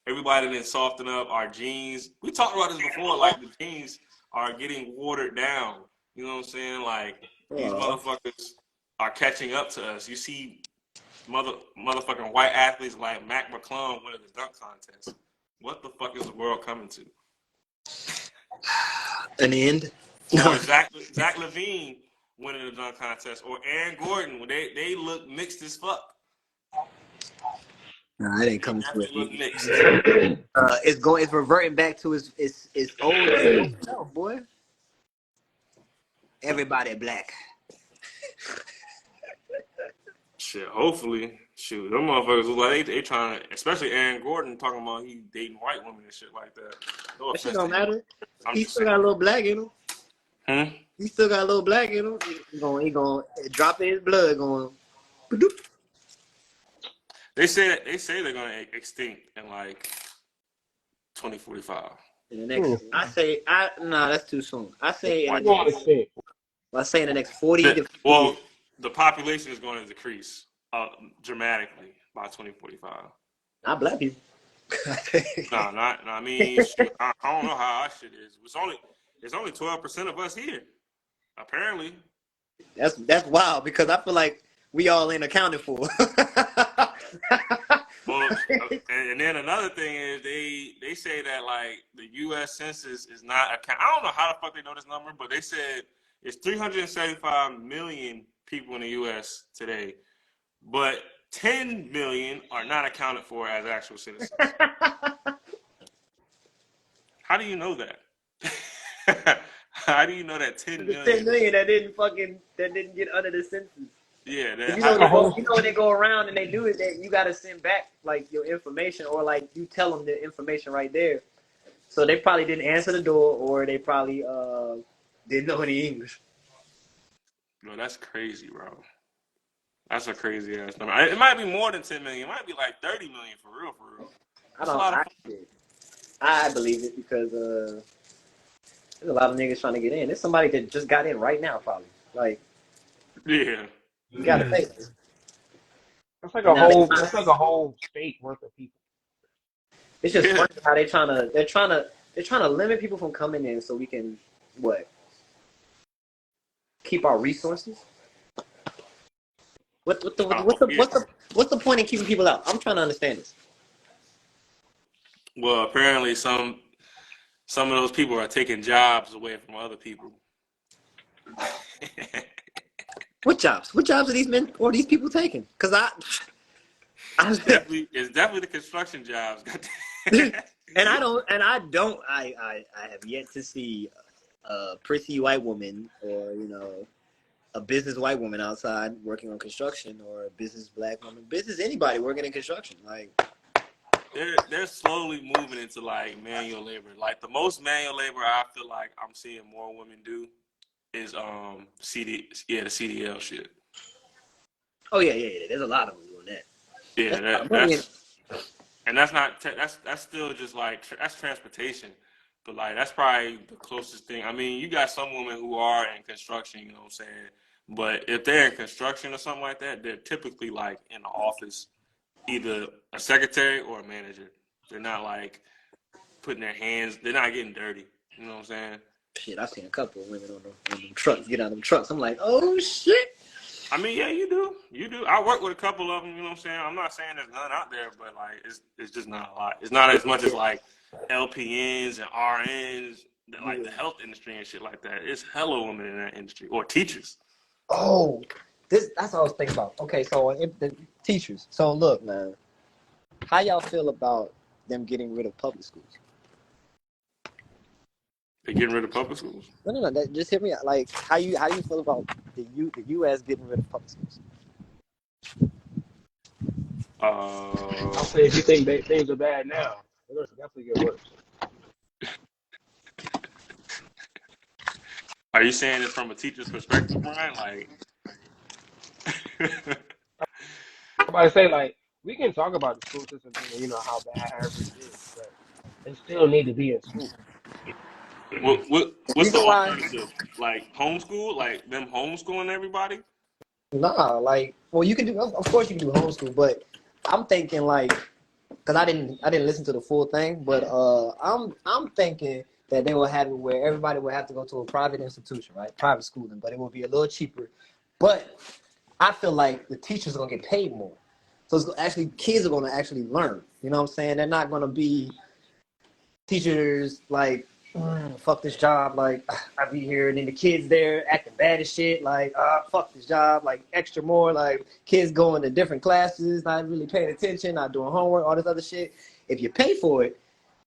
everybody been soften up. Our genes. We talked about this before. Like the genes are getting watered down. You know what I'm saying? Like these motherfuckers are catching up to us. You see motherfucking white athletes like Mac McClung winning the dunk contest. What the fuck is the world coming to? An end? Or Zach Levine winning the dunk contest, or Aaron Gordon when they look mixed as fuck. Nah, it ain't They coming to definitely look it. mixed. It's reverting back to its old self, boy. Everybody black. Shit, hopefully, shoot, them motherfuckers look like they trying to, especially Aaron Gordon talking about he dating white women and shit like that. No That shit offense don't to him. matter. I'm He just still saying. got a little black in him. Hmm? He still got a little black in him. He gonna drop in his blood going. Ba-doop. They say they're gonna extinct in like 2045. In the next, nah, that's too soon. I say in the White You next, people. understand? I say in the next 40 to 50 years. Well, the population is going to decrease dramatically by 2045. Not black people. No, not. I mean, shoot, I don't know how our shit is. It's only 12% of us here. Apparently. That's wild because I feel like we all ain't accounted for. Well, and then another thing is they say that like the U.S. Census is not account. I don't know how the fuck they know this number, but they said it's 375 million people in the U.S. today, but 10 million are not accounted for as actual citizens. How do you know that? How do you know that 10 The 10 million? million that didn't get under the census. Yeah, You That's know, the whole. when they go around and they do it, that you got to send back like your information, or like you tell them the information right there. So they probably didn't answer the door, or they probably didn't know any English. no, that's crazy, bro. That's a crazy ass number. It might be more than 10 million. It might be like 30 million for real, for real. I That's a don't. lot of. I believe it because there's a lot of niggas trying to get in. There's somebody that just got in right now, probably. Like Yeah. you got to pay. That's like a Now they whole. trying. That's like a whole state worth of people. It's just Yeah. funny how they're trying to limit people from coming in so we can what keep our resources. Yeah. What's the point in keeping people out? I'm trying to understand this. Well, apparently some of those people are taking jobs away from other people. What jobs? What jobs are these men or these people taking? Because It's definitely the construction jobs. I have yet to see a pretty white woman or a business white woman outside working on construction, or a business black woman, business anybody working in construction. Like They're slowly moving into like manual labor. Like the most manual labor I feel like I'm seeing more women do is the CDL shit. oh yeah. There's a lot of them doing that. Yeah, That's a lot of money in it. and that's not that's still just like that's transportation, but like that's probably the closest thing. I mean, you got some women who are in construction, you know what I'm saying? But if they're in construction or something like that, they're typically like in the office, either a secretary or a manager. They're not like putting their hands. They're not getting dirty. You know what I'm saying? Shit, I've seen a couple of women on them trucks get out of them trucks. I'm like, oh shit. I mean, yeah, you do. You do. I work with a couple of them. You know what I'm saying? I'm not saying there's none out there, but like, it's just not a lot. It's not as much as like LPNs and RNs, like the health industry and shit like that. It's hella women in that industry, or teachers. Oh, That's what I was thinking about. Okay, so if the teachers. So look, man, how y'all feel about them getting rid of public schools? They getting rid of public schools. No. Just hear me out. Like, how you feel about the U.S. getting rid of public schools? I'll say if you think things are bad now, they're going to definitely get worse. Are you saying it from a teacher's perspective, Brian? Like, I'm about to say, like, we can talk about the school system being, how bad everything is, but they still need to be in school. The what's the reason why, alternative? Like homeschool? Like them homeschooling everybody? nah, like, well, you can do. Of course, you can do homeschool, but I'm thinking like, cause I didn't listen to the full thing, but I'm thinking that they will have it where everybody will have to go to a private institution, right? Private schooling, but it will be a little cheaper. But I feel like the teachers are gonna get paid more, so it's actually kids are gonna actually learn. You know what I'm saying? They're not gonna be teachers like fuck this job, like I be here, and then the kids there acting bad as shit, like fuck this job, like extra more, like kids going to different classes, not really paying attention, not doing homework, all this other shit. If you pay for it,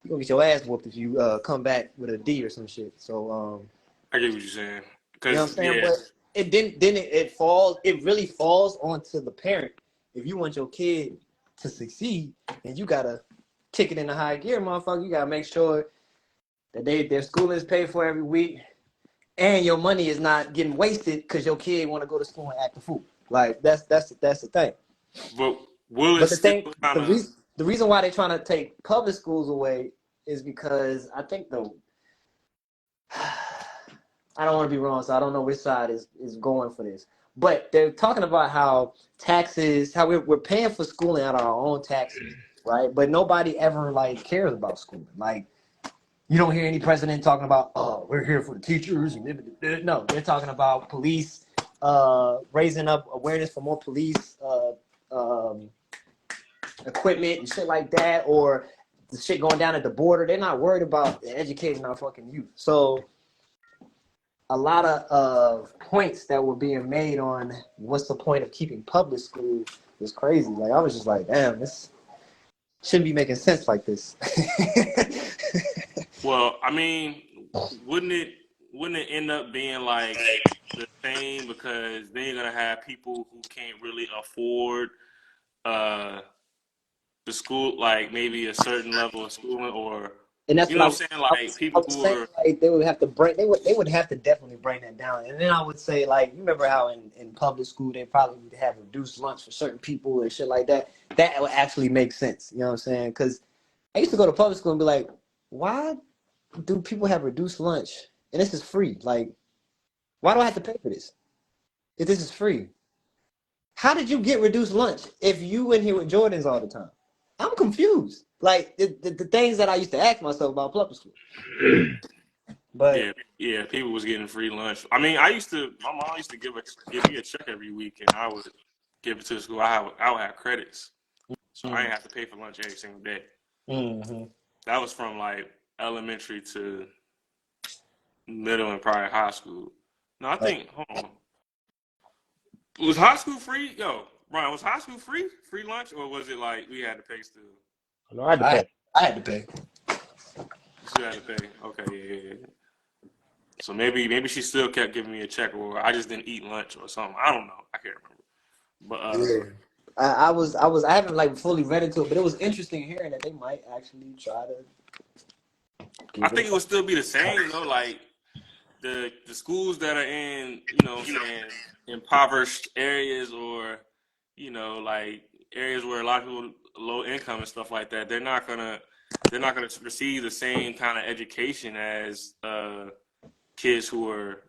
you're gonna get your ass whooped if you come back with a D or some shit. So I get what you're saying. you know what I'm Cause saying? yeah, But it didn't then it falls, it really falls onto the parent. If you want your kid to succeed, and you gotta kick it in the high gear, motherfucker, you gotta make sure that their school is paid for every week, and your money is not getting wasted because your kid want to go to school and act a fool. Like that's the thing. but will it But the still thing, kind the of? reason the reason why they're trying to take public schools away is because I think I don't want to be wrong, so I don't know which side is going for this. But they're talking about how taxes, how we're paying for schooling out of our own taxes, right? But nobody ever like cares about schooling. Like you don't hear any president talking about, oh, we're here for the teachers. No, they're talking about police, raising up awareness for more police um, equipment and shit like that, or the shit going down at the border. They're not worried about educating our fucking youth. So a lot of points that were being made on what's the point of keeping public school was crazy. Like I was just like, damn, this shouldn't be making sense like this. Well, I mean, wouldn't it wouldn't it end up being like the same because then you're gonna have people who can't really afford uh the school, like maybe a certain level of schooling, or And that's you know what what I'm saying, like I people was who saying. are Like they would have to break. They would have to definitely bring that down. And then I would say like you remember how in public school they probably would have reduced lunch for certain people and shit like that. That would actually make sense. You know what I'm saying? Because I used to go to public school and be like, why do people have reduced lunch and this is free? Like, why do I have to pay for this if this is free? How did you get reduced lunch if you in here with Jordans all the time? I'm confused. Like the things that I used to ask myself about public school. But yeah, people was getting free lunch. I mean, my mom used to give me a check every week, and I would give it to the school. I would have credits, so I didn't have to pay for lunch every single day. mm-hmm. That was from like elementary to middle and probably high school. No, I think hold on. Was high school free? Yo, Brian, was high school free? Free lunch, or was it like we had to pay still? No, I had to I pay. I had to pay. Still had to pay. Okay, yeah. So maybe she still kept giving me a check, or I just didn't eat lunch or something. I don't know. I can't remember. But Yeah. I haven't like fully read into it, but it was interesting hearing that they might actually try to I get rid think of it would still be the same, though. Like the schools that are in, you know what I'm saying, impoverished areas, or like areas where a lot of people low income and stuff like that, they're not gonna receive the same kind of education as kids who are,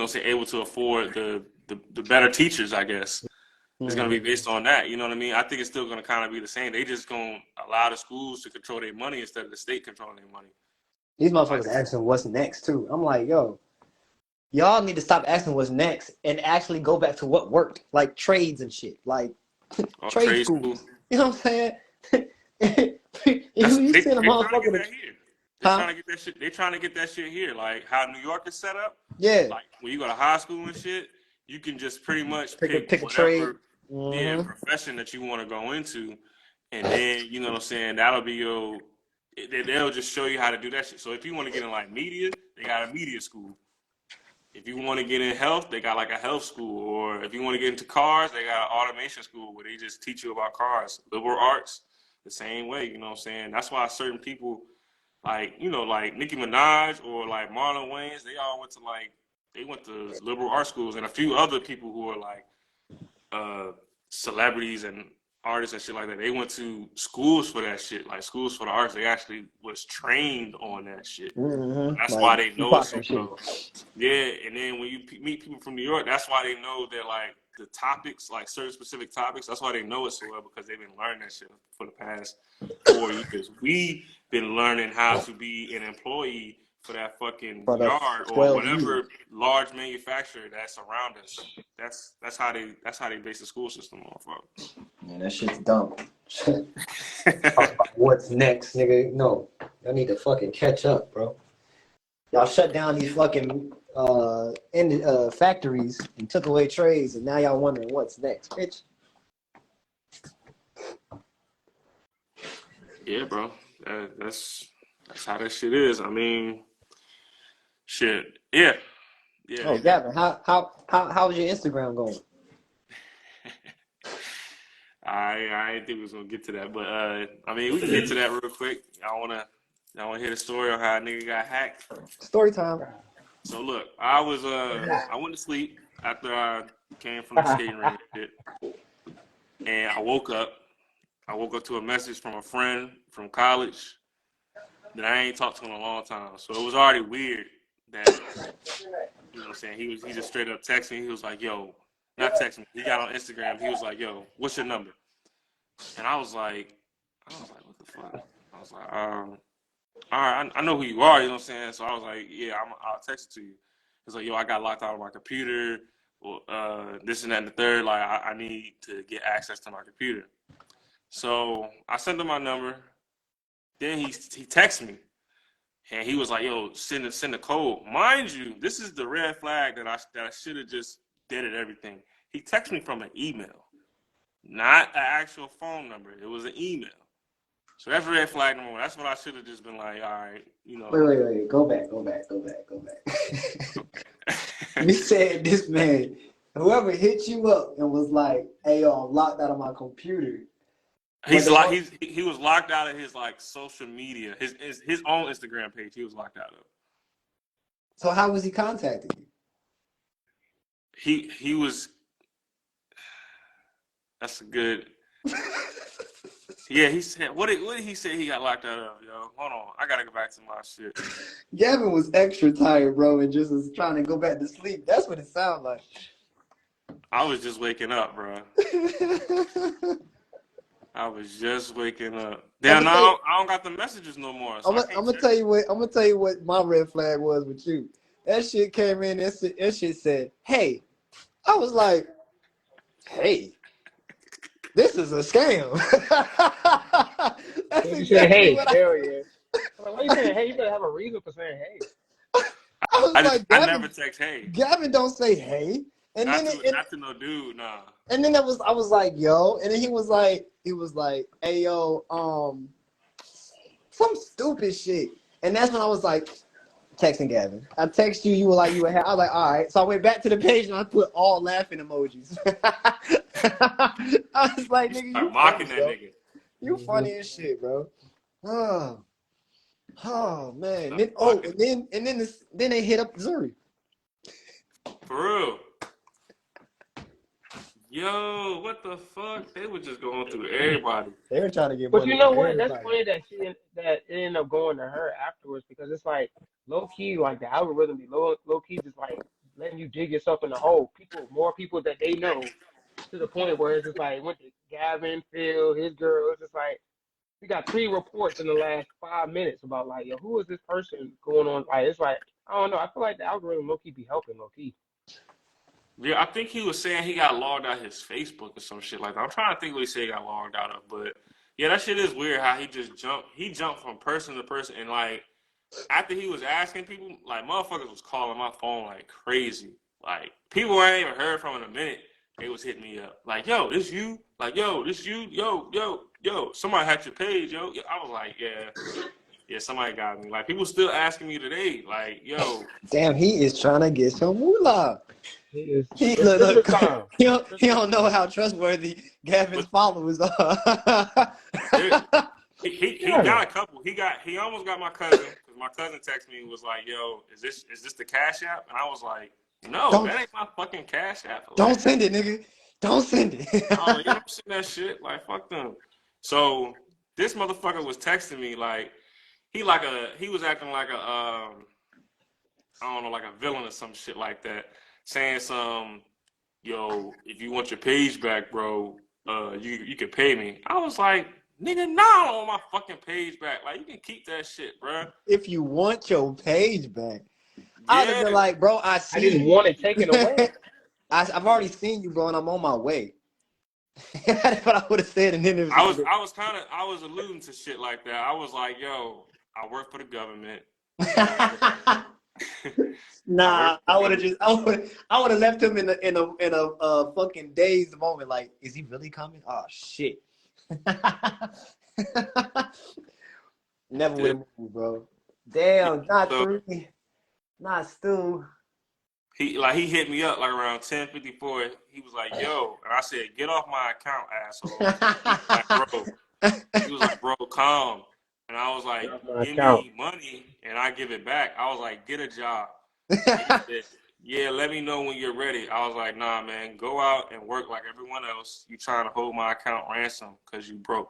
say able to afford the better teachers, I guess. It's gonna be Mhm. based on that. You know what I mean? I think it's still gonna kind of be the same. They just gonna allow the schools to control their money instead of the state controlling their money. These Like, motherfuckers asking what's next too. I'm like, yo, y'all need to stop asking what's next and actually go back to what worked, like trades and shit, like trade trade school. schools. You know what I'm saying? That's you they send a trying to get motherfucker that to, here. They're huh? trying to get that shit. They're trying to get that shit here. Like how New York is set up. Yeah. Like when you go to high school and shit, you can just pretty much pick a trade. whatever profession that you want to go into, and then you know what I'm saying. That'll be they'll just show you how to do that shit. So if you want to get in like media, they got a media school. If you want to get in health, they got like a health school. Or if you want to get into cars, they got an automation school where they just teach you about cars. Liberal arts, the same way, you know what I'm saying? That's why certain people, like, you know, like Nicki Minaj or like Marlon Wayans, they went to liberal arts schools, and a few other people who are like celebrities and artists and shit like that. They went to schools for that shit, like schools for the arts. They actually was trained on that shit. That's Like, why they know it so shit. well. Yeah, and then when you meet people from New York, that's why they know that like the topics, like certain specific topics, that's why they know it so well, because they've been learning that shit for the past 4 years. We've been learning how to be an employee for that fucking yard or whatever years. large manufacturer that's around us. That's how they base the school system off of. Man, that shit's dumb. What's next, nigga? No, y'all need to fucking catch up, bro. Y'all shut down these fucking factories and took away trades, and now y'all wondering what's next, bitch. Yeah, bro. That's how that shit is. I mean, shit. Yeah. Oh, Gavin, how's your Instagram going? I didn't think we was gonna get to that, but I mean, we can get to that real quick. I wanna hear the story on how a nigga got hacked. Story time. So look, I went to sleep after I came from the skating rink and shit, and I woke up to a message from a friend from college that I ain't talked to in a long time. So it was already weird that, you know what I'm saying, he just straight up texted me. He was like, yo, not text me. He got on Instagram. He was like, yo, what's your number? And I was like, what the fuck? I was like, all right, I know who you are, you know what I'm saying? So I was like, yeah, I'll text it to you. He's like, yo, I got locked out of my computer, this and that and the third. Like, I need to get access to my computer. So I sent him my number. Then he texted me, and he was like, yo, send the code. Mind you, this is the red flag that I should have just did everything. He texted me from an email, not an actual phone number. It was an email. So that's red flag number one. That's what I should have just been like, all right, you know. Wait. Go back. You said this man, whoever hit you up and was like, hey, yo, I'm locked out of my computer. He was locked out of his like social media, his own Instagram page. He was locked out of. So how was he contacting you? He was. That's a good. Yeah, he said. What did he say he got locked out of? Yo, hold on, I gotta go back to my shit. Gavin was extra tired, bro, and just was trying to go back to sleep. That's what it sounded like. I was just waking up, bro. I was just waking up. Damn, now I don't got the messages no more. So I'm gonna tell you what my red flag was with you. That shit came in. That shit said, "Hey." I was like, "Hey, this is a scam." That's You exactly said, hey, what hell yeah. Like, why you saying hey? You better have a reason for saying hey. I never text hey. Gavin don't say hey. And not to no dude, nah. And then I was like, yo, and then he was like, hey yo, some stupid shit. And that's when I was like, texting Gavin. I text you, you were like, I was like, all right. So I went back to the page and I put all laughing emojis. I was like, nigga, you mocking funny, that bro. nigga. You funny as shit, bro. Oh man. Then they hit up Zuri. For real. Yo, what the fuck? They were just going through everybody. They were trying to get But money. you know what? That's funny that that it ended up going to her afterwards, because it's like low key, like the algorithm be low key, just like letting you dig yourself in the hole. More people that they know, to the point where it's just like it went to Gavin, Phil, his girl. It's just like we got 3 reports in the last 5 minutes about like, yo, who is this person going on? Like, it's like, I don't know. I feel like the algorithm low key be helping low key. Yeah, I think he was saying he got logged out of his Facebook or some shit like that. I'm trying to think what he said he got logged out of, but yeah, that shit is weird how he just jumped. He jumped from person to person, and like after he was asking people, like motherfuckers was calling my phone like crazy. Like, people I ain't even heard from in a minute, they was hitting me up. Like, yo, this you? Like, yo, this you? Yo. Somebody hacked your page, yo. I was like, yeah, somebody got me. Like, people still asking me today, like, yo. Damn, he is trying to get some moolah. He is. He, It's Christmas look, time. he Christmas don't know time. how trustworthy Gavin's But followers are. he Yeah. got a couple. He almost got my cousin, because my cousin texted me and was like, yo, is this the Cash App? And I was like, no, don't that ain't my fucking Cash App. don't Like, send it, nigga. Don't send it. I was like, you don't see that shit. Like, fuck them. So this motherfucker was texting me like he was acting like a I don't know, like a villain or some shit like that, saying some, yo, if you want your page back, bro, you can pay me. I was like, nigga, nah, I don't want my fucking page back. Like, you can keep that shit, bro. If you want your page back, I would have been Yeah, like, bro, I I see didn't you. want it taken away. I've already seen you, bro, and I'm on my way. That's what I would have said, and then it I was. was alluding to shit like that. I was like, yo, I work for the government. I work Nah, for I the would have government. I would have left him in a fucking dazed moment. Like, is he really coming? Oh shit! Never would have moved, bro. Damn, not So three, not Stu. he hit me up like around 10:54. He was like, yo, and I said, get off my account, asshole. He was like, bro, calm. And I was like, Get off my give account. me money and I give it back. I was like, get a job. And he said, yeah, let me know when you're ready. I was like, nah, man, go out and work like everyone else. You trying to hold my account ransom because you broke.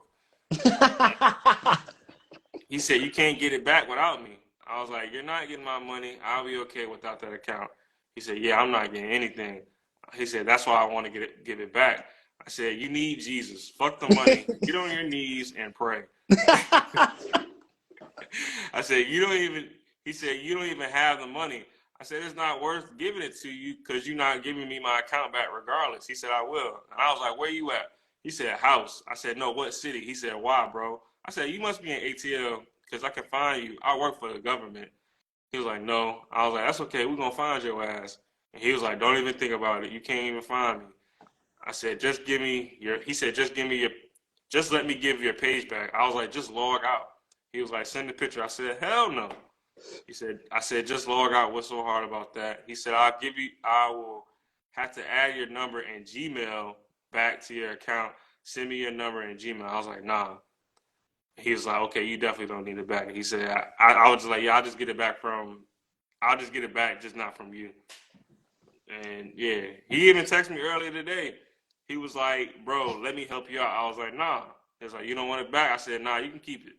He said, you can't get it back without me. I was like, you're not getting my money. I'll be okay without that account. He said, yeah, I'm not getting anything. He said, that's why I want to give it back. I said, you need Jesus. Fuck the money. Get on your knees and pray. I said, you don't even, he said, you don't even have the money. I said, it's not worth giving it to you because you're not giving me my account back regardless. He said, I will. And I was like, where you at? He said, house. I said, no, what city? He said, why, bro? I said, you must be in ATL because I can find you. I work for the government. He was like, no. I was like, that's okay. We're going to find your ass. And he was like, don't even think about it. You can't even find me. I said, just give me your, he said, just let me give your page back. I was like, just log out. He was like, send the picture. I said, hell no. I said, just log out. What's so hard about that? He said, I will have to add your number and Gmail back to your account. Send me your number and Gmail. I was like, nah. He was like, okay, you definitely don't need it back. He said, I was just like, yeah, I'll just get it back, just not from you. And yeah, he even texted me earlier today. He was like, bro, let me help you out. I was like, nah. He was like, you don't want it back? I said, nah, you can keep it.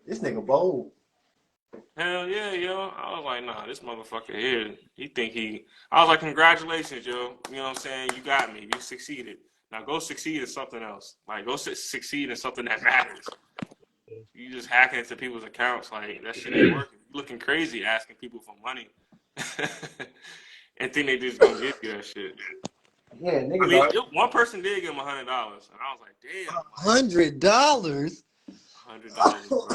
This nigga bold. Hell yeah, yo. I was like, nah, this motherfucker here, I was like, congratulations, yo. You know what I'm saying? You got me. You succeeded. Now go succeed in something else. Like, go succeed in something that matters. You just hacking into people's accounts. Like, that shit ain't working. You looking crazy asking people for money. And think they just gonna give you that shit. Yeah, I niggas mean, are one person did give him $100, and I was like, damn, like $100. $100, bro.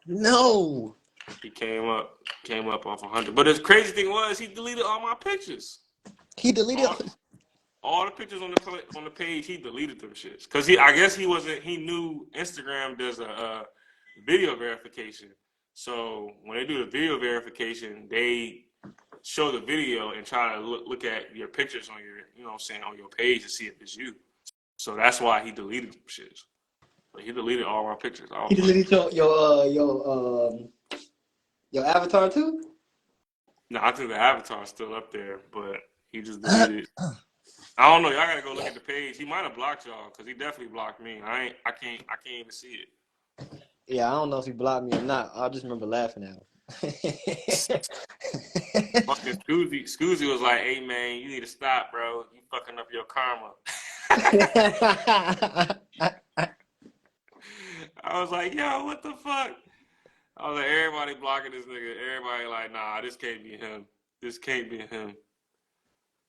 No. He came up off 100. But the crazy thing was, he deleted all my pictures. He deleted. All the pictures on the page, he deleted them shits. Cause I guess he knew Instagram does a video verification. So when they do the video verification, they show the video and try to look at your pictures on your, you know what I'm saying, on your page to see if it's you. So that's why he deleted them shits. But he deleted all my pictures. He deleted your avatar too. No, I think the avatar's still up there, but he just deleted. I don't know. Y'all gotta go look at the page. He might have blocked y'all because he definitely blocked me. I can't even see it. Yeah, I don't know if he blocked me or not. I just remember laughing at him. Fucking Scoozy was like, "Hey man, you need to stop, bro. You fucking up your karma." I was like, "Yo, what the fuck?" I was like, "Everybody blocking this nigga. Everybody like, nah, this can't be him. This can't be him."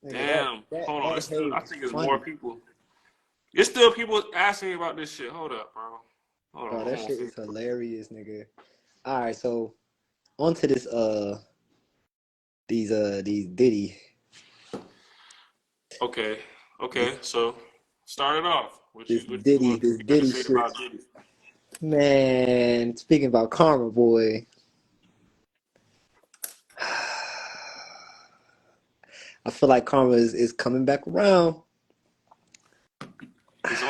Damn. Hold on. I think there's more people. There's still people asking me about this shit. Hold up, bro. Hold on. That shit is hilarious, nigga. All right, so onto this these Diddy. Okay. So start it off. What This you Diddy, what this you got to Diddy say shit. about Diddy? Man, speaking about karma, boy. I feel like karma is coming back around. He's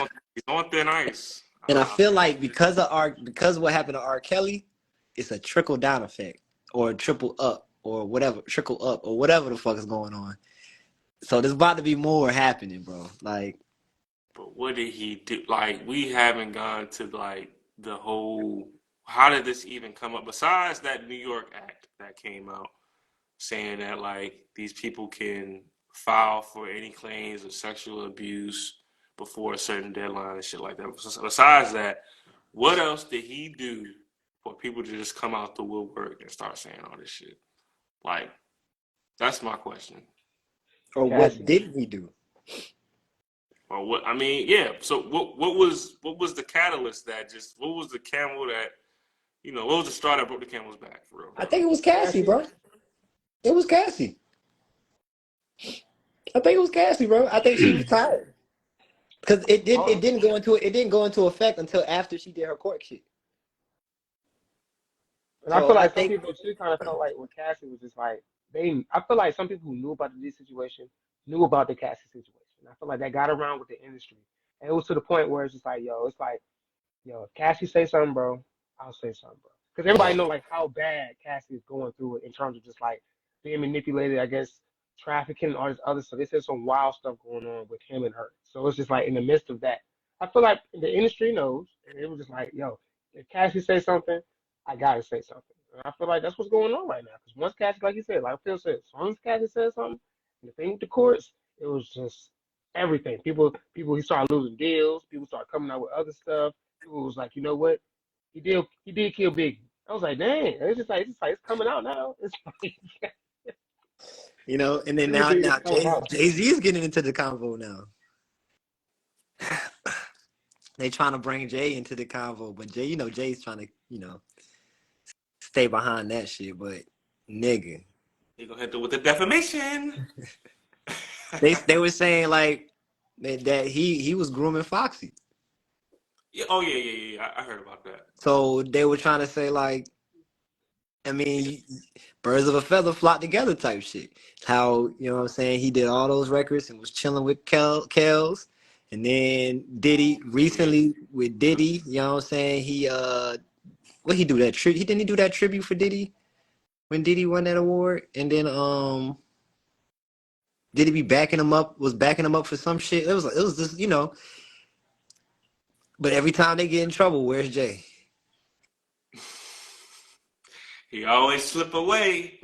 on thin ice. And I feel like because of what happened to R. Kelly, it's a trickle down effect. Or a triple up or whatever, trickle up or whatever the fuck is going on. So there's about to be more happening, bro. Like, But what did he do? Like, we haven't gone to like the whole. How did this even come up? Besides that New York Act that came out saying that like these people can file for any claims of sexual abuse before a certain deadline and shit like that. Besides that, what else did he do for people to just come out the woodwork and start saying all this shit? Like, that's my question. or what Cassie. didn't he do? Or what? I mean, yeah. So what was the catalyst that just what was the camel that what was the straw that broke the camel's back for real? I think it was Cassie, Cassie. bro. It was Cassie. I think it was Cassie, bro. I think she was tired because Oh, it didn't go into effect until after she did her court shit. and I So feel I like some think people too kind of felt like with Cassie was just like they. I feel like some people who knew about the D situation knew about the Cassie situation. I feel like that got around with the industry, and it was to the point where it's just like, yo, it's like, yo, if Cassie say something, bro, I'll say something, bro. Because everybody know like how bad Cassie is going through it in terms of just like being manipulated, I guess, trafficking and all this other stuff. There's some wild stuff going on with him and her. So it's just like in the midst of that, I feel like the industry knows, and it was just like, yo, if Cassie says something, I gotta say something. And I feel like that's what's going on right now. Because once Cassie, like you said, like Phil said, as soon as Cassie said something, and the thing with the courts, it was just everything. He started losing deals. People started coming out with other stuff. People was like, you know what? He did kill Biggie. I was like, dang. It's coming out now. It's like and then everything is now coming out. Jay Z is getting into the convo now. They trying to bring Jay into the convo, but Jay's trying to stay behind that shit. But nigga, He gonna hit it with the defamation. they were saying like that he was grooming Foxy. Yeah, oh yeah. I heard about that. So they were trying to say like, I mean, birds of a feather flock together type shit. How, what I'm saying, he did all those records and was chilling with Kels. And then Diddy Yeah. recently with Diddy, you know what I'm saying? What he do that he didn't he do that tribute for Diddy when Diddy won that award? And then Diddy be backing him up for some shit. It was just, but every time they get in trouble, where's Jay? He always slip away.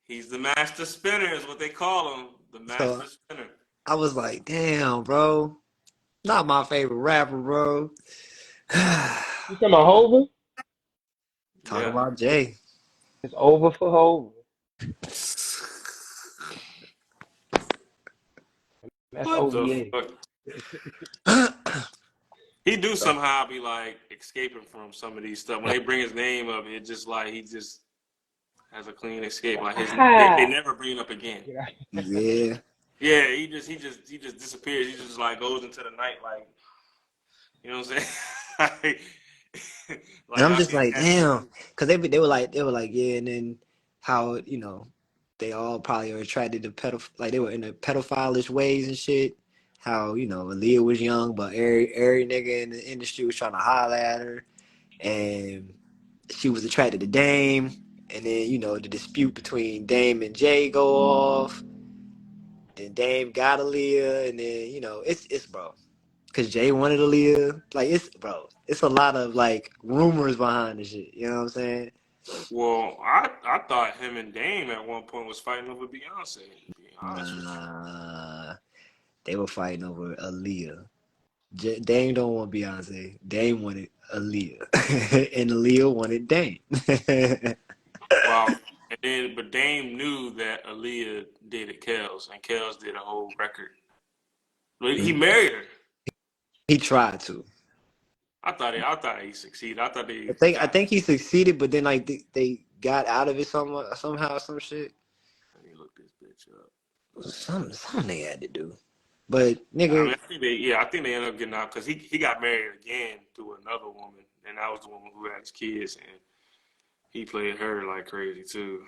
He's the master spinner, is what they call him. The So master spinner. I was like, damn, bro. Not my favorite rapper, bro. You talking about Hova? Talk Yeah. about Jay. It's over for Hova. That's What the OVA. fuck? He do somehow be like escaping from some of these stuff. When they bring his name up, it just like he just has a clean escape. Like they Aha! never bring it up again. Yeah. Yeah, he just disappears. He just like goes into the night, like you know what I'm saying. And like I'm I just seen like, Cat. damn. Cause they were like, yeah, and then how, they all probably are attracted to like they were in the pedophilish ways and shit. How, Aaliyah was young, but every nigga in the industry was trying to holler at her. And she was attracted to Dame. And then, the dispute between Dame and Jay go off. Then Dame got Aaliyah, and then it's bro, cause Jay wanted Aaliyah. Like it's a lot of like rumors behind the shit. You know what I'm saying? Well, I thought him and Dame at one point was fighting over Beyonce. To be honest with you. Nah, they were fighting over Aaliyah. Dame don't want Beyonce. Dame wanted Aaliyah, and Aaliyah wanted Dame. Well, but Dame knew that Aaliyah dated Kels, and Kels did a whole record. But he married her. He tried to. I thought he succeeded. I thought I they think I got. think he succeeded, but then like they got out of it somehow, some shit. Let me look this bitch up. Something they had to do. But I mean, nigga, I think they ended up getting out because he got married again to another woman, and that was the woman who had his kids, and he played her like crazy too.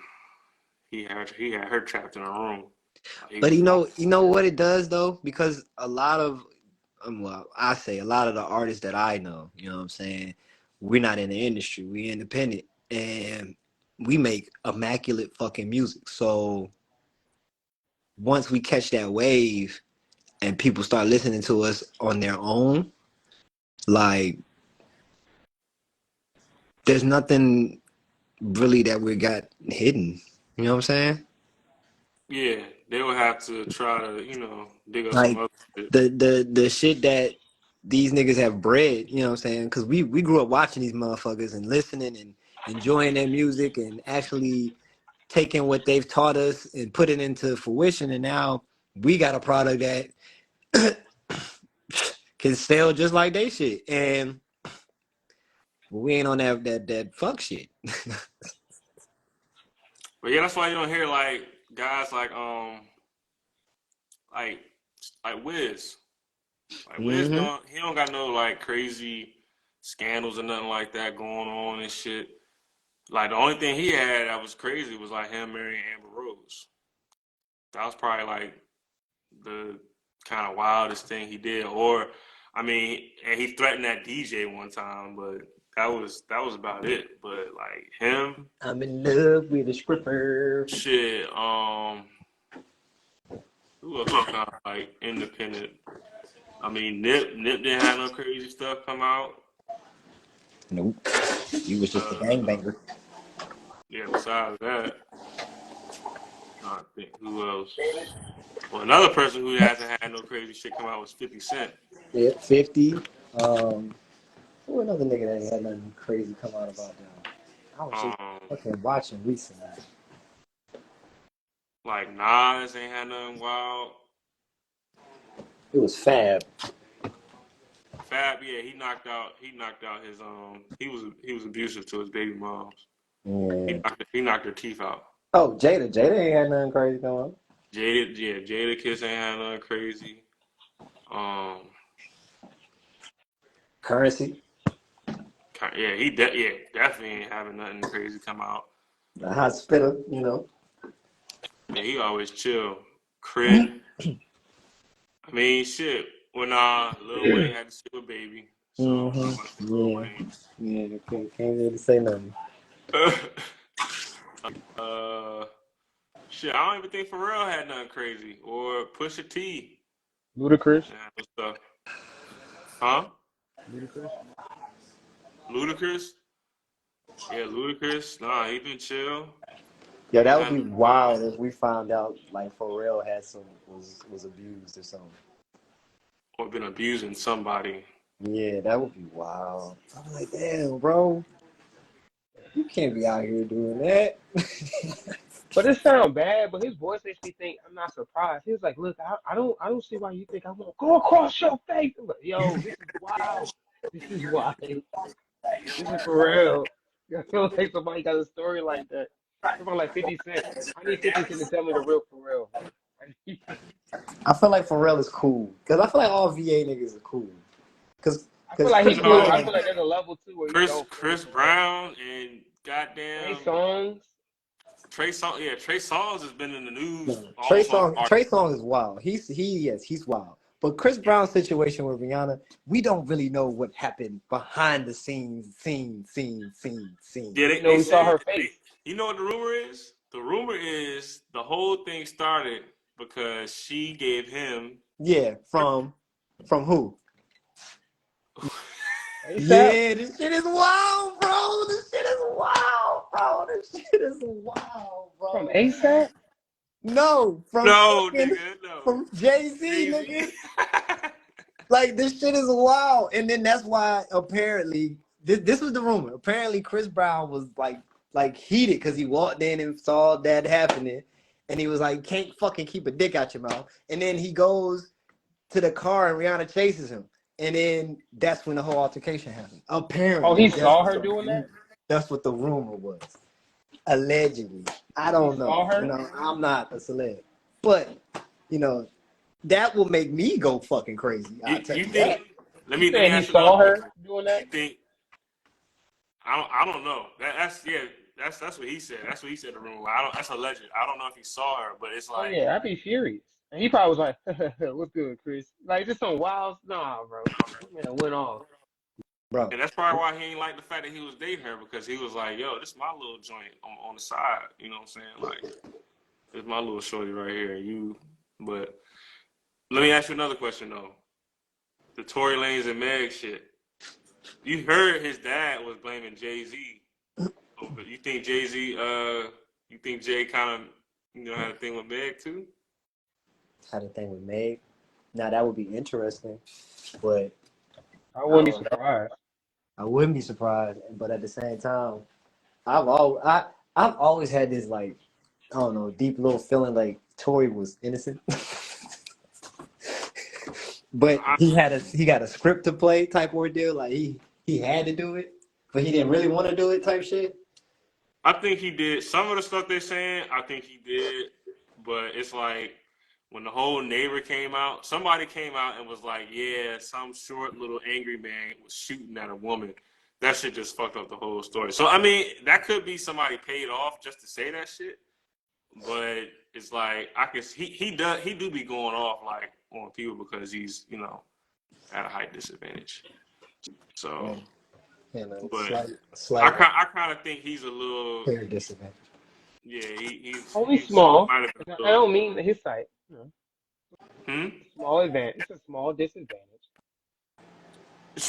He had her trapped in a room. He but was going. you know what it does though, because a lot of well, I say a lot of the artists that I know, you know what I'm saying, we're not in the industry, we independent, and we make immaculate fucking music. So once we catch that wave and people start listening to us on their own, like there's nothing really that we got hidden. You know what I'm saying? Yeah, they would have to try to dig up some Like other shit. the shit that these niggas have bred, you know what I'm saying? Because we grew up watching these motherfuckers and listening and enjoying their music and actually taking what they've taught us and put it into fruition. And now we got a product that can sell just like they shit. And we ain't on that fuck shit. But yeah, that's why you don't hear like guys like like Wiz. Like Wiz Mm-hmm. don't he don't got no like crazy scandals or nothing like that going on and shit. Like the only thing he had that was crazy was like him marrying Amber Rose. That was probably like the kind of wildest thing he did. Or I mean, and he threatened that DJ one time, but that was about it. But like him, I'm in love with a stripper. shit, who else was kind of like independent? I mean, Nip didn't have no crazy stuff come out. Nope. He was just a Uh, gangbanger. yeah. Besides that, I think who else? Well, another person who hasn't had no crazy shit come out was 50 Cent. Yeah, 50. Who another nigga that ain't had nothing crazy come out about them? I was just Um, fucking watching recently. like Nas ain't had nothing wild. It was Fab. Fab, yeah, he knocked out his he was abusive to his baby moms. Yeah. He knocked their teeth out. Oh, Jada ain't had nothing crazy come out. Jada Kiss ain't had nothing crazy. Um, Currency. yeah, definitely ain't having nothing crazy come out. The hot spitter, you know. Yeah, he always chill. Crit. I mean, shit. When Lil Wayne had to shit with Baby, so not much for Lil Yeah. Yeah, you can't really say nothing. Wayne. Shit, I don't even think Pharrell had nothing crazy or Pusha T. Ludacris. Yeah, no stuff. Huh? Ludacris. Ludacris? Yeah, Ludacris. Nah, he been chill. Yo, He ain't that would had be no wild wild if we found out like Pharrell had was abused or something. or been abusing somebody. Yeah, that would be wild. I'm like, damn, bro, you can't be out here doing that. But it sound bad, but his voice makes me think I'm not surprised. He was like, "Look, I don't see why you think I won't go across your face." I'm like, yo, this is wild. This is why. This is for real. I feel like somebody got a story like that. Somebody like 50 Cent. I need 50 Cent to tell me the real for real. I feel like Pharrell is cool because I feel like all VA niggas are cool. Cause, I feel cause like he Chris cool. I Brown, feel like there's a level too where you Chris don't fuck with Chris Pharrell. Brown and Trey goddamn Songz. Trey Songz. Yeah, Trey Songz has been in the news no, almost on a Trey Song is wild. He's wild. But Chris Brown's situation with Rihanna, we don't really know what happened behind the scenes. Yeah, You know, they we saw said, her face. you know what the rumor is? The rumor is the whole thing started because she gave him. Yeah, from who? ASAP Yeah, this shit is wild, bro. This shit is wild, bro. This shit is wild, from bro. ASAP. No, No, nigga, no. from Jay-Z, Jay nigga. Z. Like this shit is wild. And then that's why apparently this was the rumor. Apparently Chris Brown was like heated because he walked in and saw that happening. And he was like, can't fucking keep a dick out your mouth. And then he goes to the car and Rihanna chases him. And then that's when the whole altercation happened. Oh, Apparently, he saw her doing that. that's what the rumor was. Allegedly. I don't know. Saw her? I'm not a celeb. But, that will make me go fucking crazy. I'll tell You you that. think? Let You me saying he ask you another saw her question. doing You that? think? I don't know. That's what he said. That's what he said to rumor. I don't. That's alleged. I don't know if he saw her, but it's Oh like, yeah, I'd be furious. And he probably was like, "What's good, Chris?" Like just some wild, nah, bro. Man, went off. Bro. and that's probably why he ain't like the fact that he was dating her because he was like, yo, this is my little joint on the side. You know what I'm saying? Like, this is my little shorty right here. But let me ask you another question though. The Tory Lanez and Meg shit. You heard his dad was blaming Jay-Z. You think Jay-Z, you think Jay kind of, had a thing with Meg too? Had a thing with Meg. Now that would be interesting, but I I wouldn't be don't know. surprised. I wouldn't be surprised, but at the same time, I've always had this like I don't know deep little feeling like Tory was innocent, but I, he got a script to play type ordeal. Like he had to do it, but he didn't really want to do it type shit. I think he did some of the stuff they're saying. I think he did, but it's like when the whole neighbor came out, somebody came out and was like, "Yeah, some short little angry man was shooting at a woman." That shit just fucked up the whole story. So I mean, that could be somebody paid off just to say that shit. But it's like I can he do be going off like on people because he's at a height disadvantage. So, And, and a but slight I kind of think he's a little hair disadvantage. yeah Only he's small. might have been And a I little don't mean his side. hmm. Small advantage. It's a small disadvantage.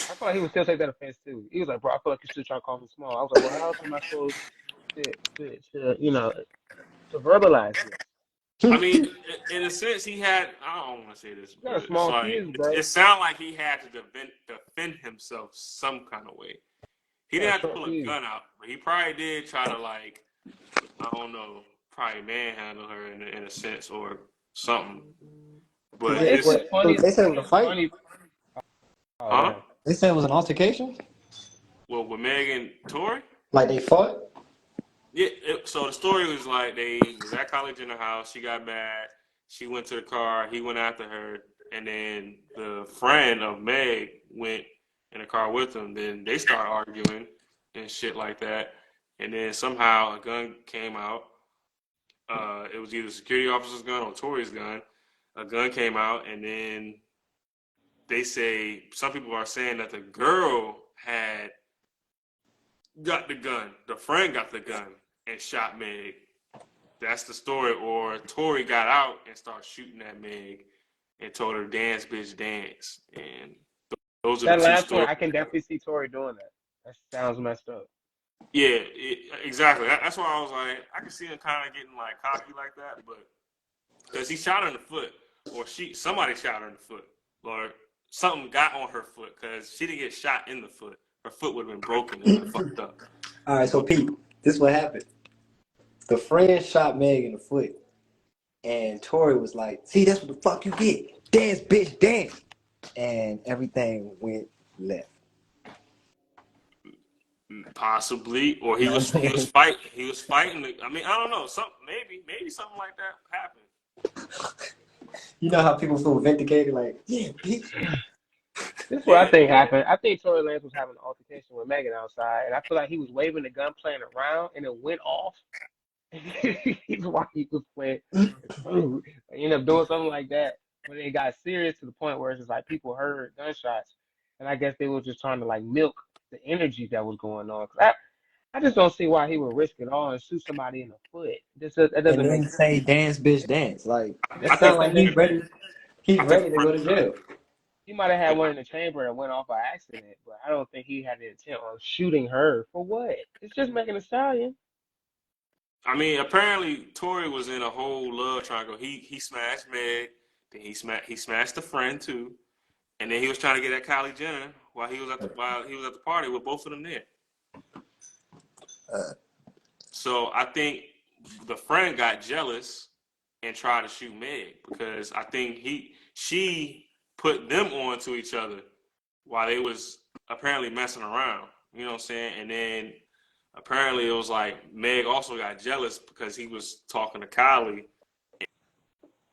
I feel like he would still take that offense too. He was like, "Bro, I feel like you still trying to call me small." I was like, "Well, how else am I supposed to verbalize this?" I mean, in a sense, he had. I don't want to say this, You but got a it's small like kids, bro. it sounded like he had to defend himself some kind of way. He You didn't got have to short pull a kids. gun out, but he probably did try to like I don't know, probably manhandle her in a sense or something. But But it's it's just funny. They said it was a It's fight. funny. Oh huh? damn. They said it was an altercation. Well, with Megan Tory. Like they fought. Yeah, so the story was like they was at college in the house. She got mad. She went to the car. He went after her, and then the friend of Meg went in the car with him. Then they start arguing and shit like that. And then somehow a gun came out. It was either security officer's gun or Tory's gun. A gun came out, and then they say some people are saying that the girl had got the gun. The friend got the gun and shot Meg. That's the story. Or Tori got out and started shooting at Meg and told her dance, bitch, dance. And those are the That two last one, stories. I can definitely see Tori doing that. That sounds messed up. Yeah, exactly. That's why I was like, I can see him kind of getting like cocky like that, but because he shot her in the foot, or somebody shot her in the foot, or something got on her foot because she didn't get shot in the foot. Her foot would have been broken. It would have been fucked up. All right, so But Pete, this is what happened. The friend shot Meg in the foot, and Tori was like, "See, that's what the fuck you get. Dance, bitch, dance." And everything went left. possibly, or You know what I'm saying? he was fighting. I mean, I don't know. Maybe something like that happened. You know how people feel vindicated, like, yeah, bitch. This is what I Yeah, think happened. I think Tory Lanez was having an altercation with Megan outside, and I feel like he was waving the gun, playing around, and it went off. While he was playing, boom. They ended up doing something like that, but it got serious to the point where it's just like people heard gunshots, and I guess they were just trying to like milk the energy that was going on. 'Cause I just don't see why he would risk it all and shoot somebody in the foot. That And doesn't make then sense. say, dance, bitch, dance. Like, It that I just think sounds don't. like That doesn't. he's I think ready the to go friend to shot jail. He might have had it. one in the chamber and went off by accident, but I don't think he had the intent on shooting her for what? It's just making a stallion. I mean, apparently Tori was in a whole love triangle. He smashed Meg, then he smashed the friend too, and then he was trying to get at Kylie Jenner while he was at the party with both of them there. Uh, So I think the friend got jealous and tried to shoot Meg because I think she put them on to each other while they was apparently messing around. You know what I'm saying? And then apparently it was like Meg also got jealous because he was talking to Kylie,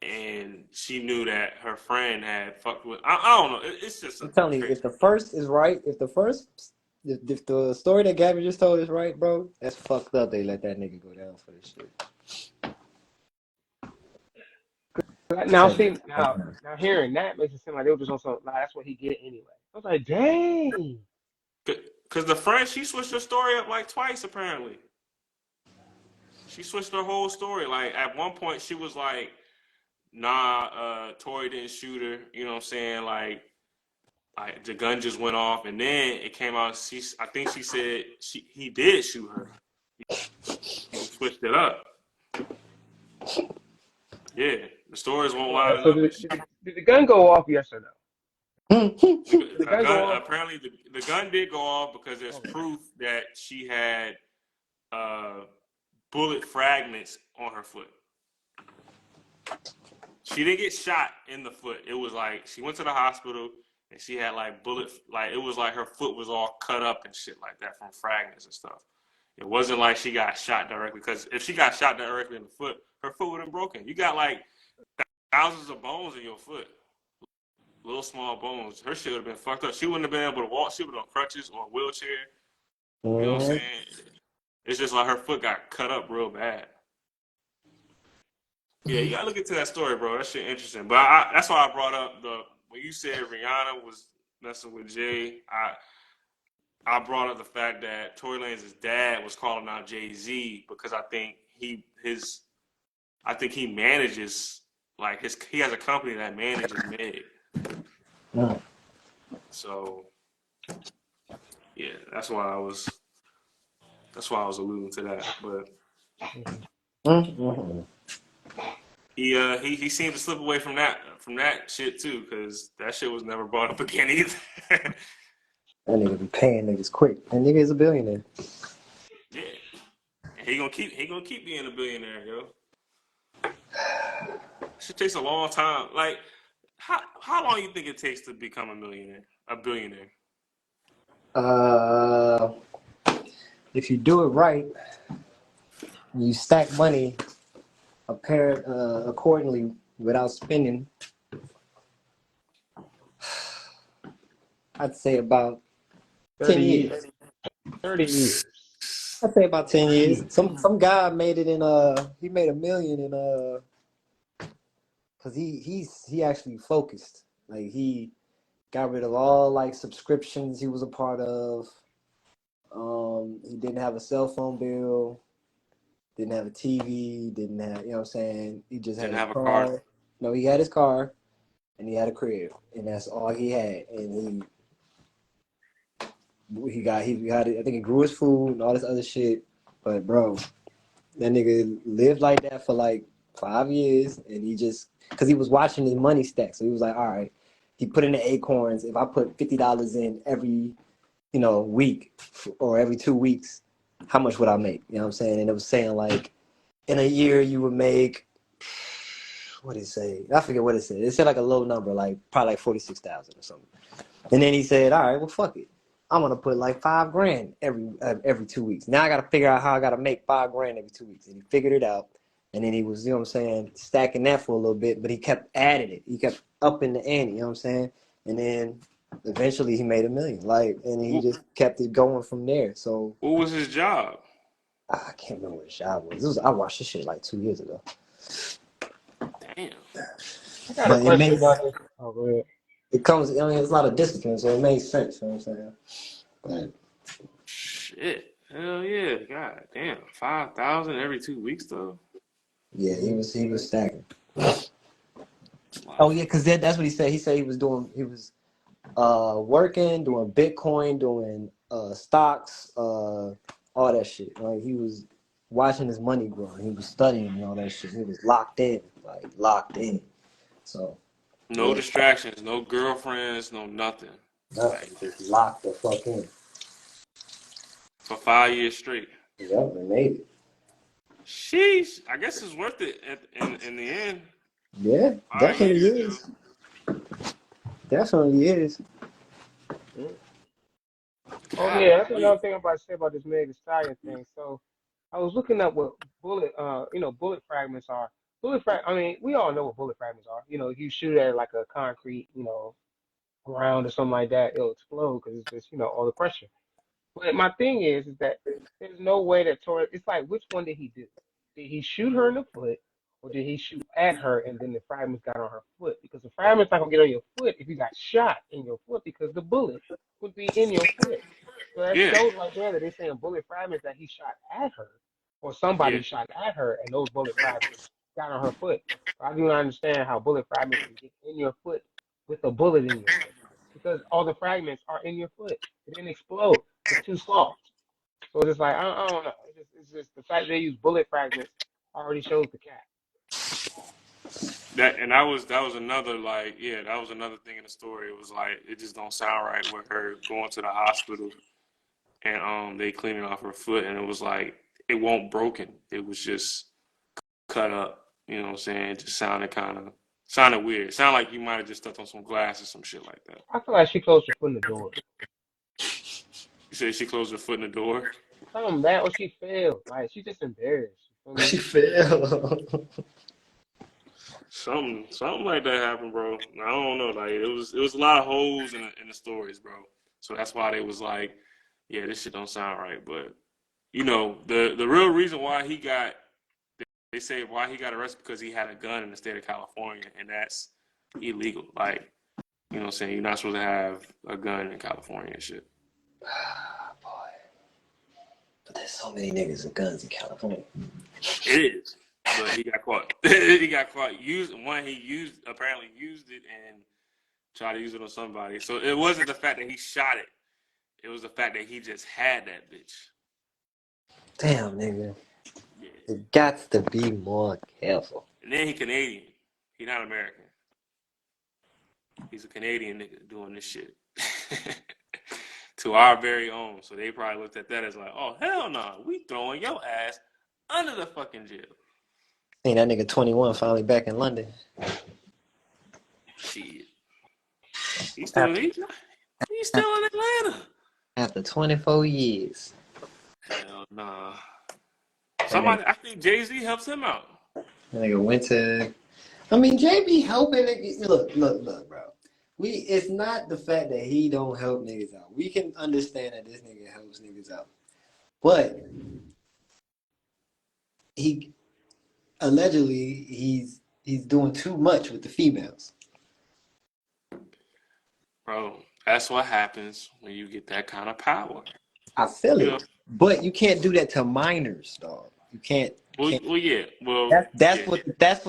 and she knew that her friend had fucked with. I don't know. It's just a I'm telling you, crazy. if the first is right, if the story that Gabby just told is right, bro, that's fucked up. They let that nigga go down for this shit. Now see now hearing that makes it seem like they were just on some like that's what he get anyway. I was like, dang. Because the friend, she switched her story up like twice, apparently. She switched her whole story. Like, at one point, she was like, nah, Tori didn't shoot her. You know what I'm saying? Like the gun just went off. And then it came out, I think she said he did shoot her. He just switched it up. Yeah, the stories won't line So up and shit. did the gun go off? Yes or no? Did the A gun go gun, off? apparently, the gun did go off because there's proof that she had uh, bullet fragments on her foot. She didn't get shot in the foot. It was like she went to the hospital and she had like it was like her foot was all cut up and shit like that from fragments and stuff. It wasn't like she got shot directly, because if she got shot directly in the foot, her foot would have been broken. You got like thousands of bones in your foot, little small bones. Her shit would have been fucked up. She wouldn't have been able to walk. She would have been on crutches or a wheelchair. You know what I'm saying? It's just like her foot got cut up real bad. Yeah, you gotta look into that story, bro. That shit interesting. But that's why I brought up when you said Rihanna was messing with Jay. I brought up the fact that Tory Lanez's dad was calling out Jay-Z because I think he manages he has a company that manages Meg. So yeah, that's why I was alluding to that. But he seemed to slip away from that shit too, because that shit was never brought up again either. That nigga be paying niggas quick. That nigga is a billionaire. Yeah, and he gonna keep being a billionaire, yo. Shit takes a long time. Like, how long you think it takes to become a billionaire? If you do it right, you stack money accordingly without spending. I'd say about 10 years. 30 years. I'd say about 10 years. Some guy made it he made $1 million in because he actually focused. Like he got rid of all like subscriptions he was a part of. He didn't have a cell phone bill, didn't have a TV, didn't have, you know what I'm saying? He just had his car. No, he had his car and he had a crib, and that's all he had. And he got it. I think he grew his food and all this other shit. But bro, that nigga lived like that for like 5 years, and he just, because he was watching his money stack. So he was like, all right, he put in the acorns. If I put $50 in every, week or every 2 weeks, how much would I make? You know what I'm saying? And it was saying like, in a year you would make, what did it say? I forget what it said. It said like a low number, like probably like 46,000 or something. And then he said, all right, well, fuck it. I'm gonna put like $5,000 every 2 weeks. Now I gotta figure out how I gotta make $5,000 every 2 weeks. And he figured it out. And then he was, stacking that for a little bit, but he kept adding it. He kept upping the ante, you know what I'm saying? And then eventually he made $1 million. And he just kept it going from there. So what was his job? I can't remember what his job was. I watched this shit like 2 years ago. Damn. I got a question about this. Oh, go ahead. It's a lot of discipline, so it makes sense, you know what I'm saying? But shit. Hell yeah. God damn. 5,000 every 2 weeks though. Yeah, he was stacking. Oh yeah, because that's what he said. He said he was working, doing Bitcoin, doing stocks, all that shit. Like he was watching his money grow. He was studying and all that shit. He was locked in. So no distractions, no girlfriends, no nothing. Nothing. Just locked the fuck in. For 5 years straight. Yep, they made it. Sheesh. I guess it's worth it in the end. Yeah, definitely is. Definitely is. Oh yeah, that's another thing I'm about to say about this Meg Thee Stallion thing. So I was looking up what bullet fragments are. I mean, we all know what bullet fragments are. You know, if you shoot at like a concrete, ground or something like that, it'll explode because it's just, all the pressure. But my thing is that there's no way that Torres. It's like, which one did he do? Did he shoot her in the foot, or did he shoot at her and then the fragments got on her foot? Because the fragments not gonna get on your foot if you got shot in your foot because the bullet would be in your foot. So that Yeah, shows right there that they're saying bullet fragments that he shot at her, or somebody yeah, shot at her, and those bullet fragments got on her foot. I do not understand how bullet fragments can get in your foot with a bullet in your foot because all the fragments are in your foot. It didn't explode. It's too soft. So it's just like I don't know. It's just the fact they use bullet fragments already shows the cat. that was another like that was another thing in the story. It was like it just don't sound right with her going to the hospital and they cleaning off her foot and it was like it won't broken. It was just cut up. You know what I'm saying? It just sounded weird. It sounded like you might have just stepped on some glass or some shit like that. I feel like she closed her foot in the door. You said she closed her foot in the door. Something bad, or she failed. Like she just embarrassed. You feel me? She fell. Something like that happened, bro. I don't know. Like it was a lot of holes in the stories, bro. So that's why they was like, yeah, this shit don't sound right. But the real reason why they say why he got arrested because he had a gun in the state of California, and that's illegal. Like, you know what I'm saying? You're not supposed to have a gun in California and shit. Boy, but there's so many niggas with guns in California. It is. But he got caught. He got caught. Apparently used it and tried to use it on somebody. So it wasn't the fact that he shot it. It was the fact that he just had that bitch. Damn, nigga. Yeah. You got to be more careful. And then he Canadian. He not American. He's a Canadian nigga doing this shit. To our very own. So they probably looked at that as like, oh, hell no. We throwing your ass under the fucking jail. Seen that nigga 21 finally back in London. Shit. He's still in Atlanta. After 24 years. Hell nah. That I think Jay-Z helps him out. nigga went to... I mean, JB helping niggas. Look, bro. It's not the fact that he don't help niggas out. We can understand that this nigga helps niggas out. But he allegedly he's doing too much with the females. Bro, that's what happens when you get that kind of power. I feel You know? it. But you can't do that to minors, dog. You can't. Well, yeah. Well, That's what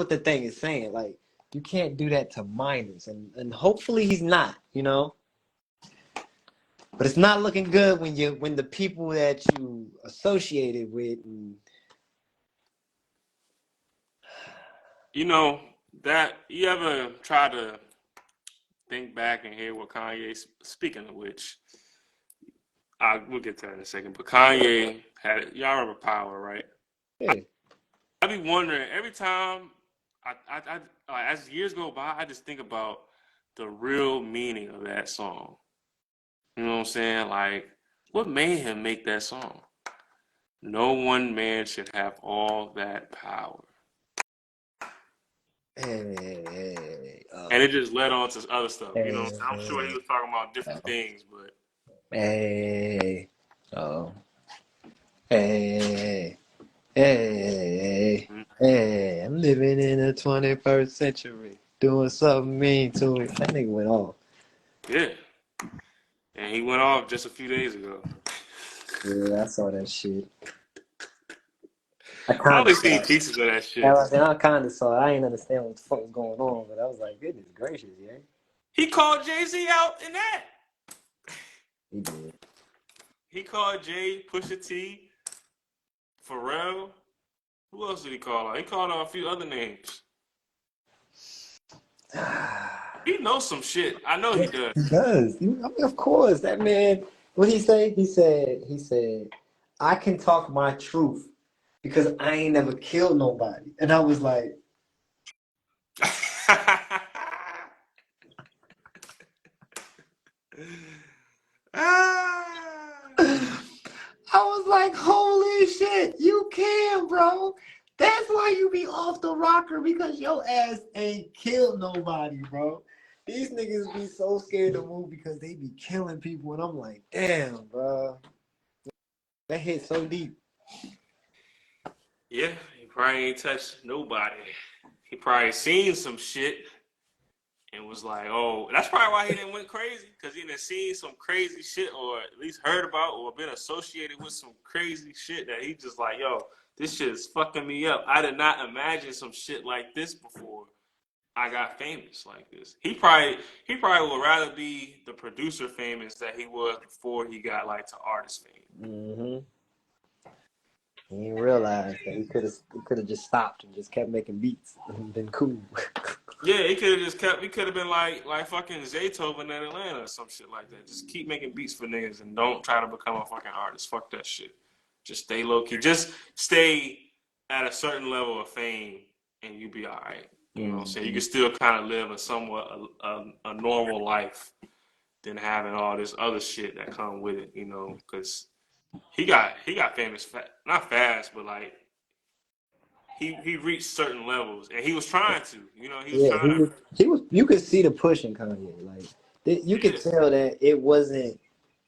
the thing is saying. Like, you can't do that to minors, and hopefully he's not. But it's not looking good when the people that you associated with. That you ever try to think back and hear what Kanye. Speaking of which, we'll get to that in a second. But Kanye y'all remember Power, right? Yeah. I be wondering every time I as years go by, I just think about the real meaning of that song. You know what I'm saying? Like, what made him make that song? No one man should have all that power. Hey, and it just led on to other stuff. hey, You know, I'm sure he was talking about different things, but hey, oh, hey, hey, hey, I'm living in the 21st century, doing something mean to it. That nigga went off. yeah, and he went off just a few days ago. Yeah, I saw that shit. I I only kind seen of pieces of that shit. I kind of saw it. I ain't understand what the fuck was going on, but I was like, goodness gracious, yeah. He called Jay-Z out in that. He did. He called Jay, Pusha T, Pharrell. Who else did he call out? He called out a few other names. He knows some shit. I know he does. He does. I mean, of course, that man. What he say? He said, I can talk my truth because I ain't never killed nobody. And I was like, I was like, holy shit, you can, bro. That's why you be off the rocker, because your ass ain't killed nobody, bro. These niggas be so scared to move because they be killing people, and I'm like, damn, bro. That hit so deep. Yeah, he probably ain't touched nobody. He probably seen some shit and was like, oh, that's probably why he didn't went crazy, because he done seen some crazy shit, or at least heard about, or been associated with some crazy shit that he just like, yo, this shit is fucking me up. I did not imagine some shit like this before I got famous like this. He probably would rather be the producer famous that he was before he got like to artist fame. Mm-hmm. He didn't realize that he could have just stopped and just kept making beats and been cool. Yeah, he could have just kept. He could have been like fucking Zaytoven in Atlanta or some shit like that. Just keep making beats for niggas and don't try to become a fucking artist. Fuck that shit. Just stay low key. Just stay at a certain level of fame and you be all right. You know what I'm saying? You can still kind of live a somewhat a normal life than having all this other shit that come with it. You know, because he got famous not fast, but like he reached certain levels and he was trying to. You know, he was Yeah, trying to. he was. You could see the push in Kanye. Like you Yeah. could tell that it wasn't.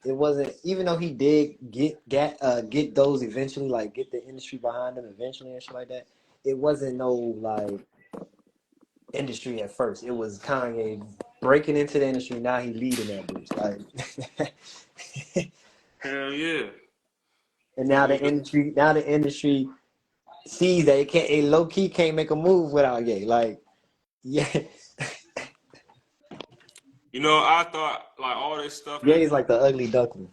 It wasn't, even though he did get those eventually, like get the industry behind him eventually and shit like that. It wasn't no like industry at first. It was Kanye breaking into the industry. Now he leading that bitch. Like, Hell yeah. and And now he the was industry sees that it low key can't make a move without Ye. Like, yeah, you know, I thought like all this stuff Ye that is like the ugly duckling.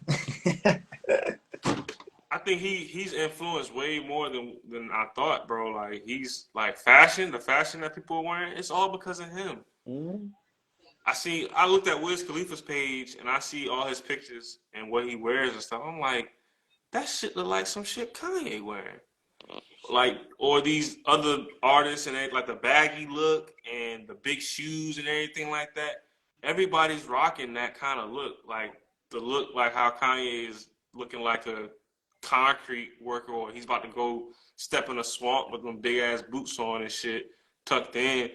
I think he's influenced way more than I thought, bro. Like he's like the fashion that people are wearing, it's all because of him. Mm-hmm. I looked at Wiz Khalifa's page and I see all his pictures and what he wears and stuff. I'm like, that shit look like some shit Kanye wearing. Like, or these other artists and they like the baggy look and the big shoes and everything like that. Everybody's rocking that kind of look, like the look like how Kanye is looking like a concrete worker, or he's about to go step in a swamp with them big ass boots on and shit, tucked in,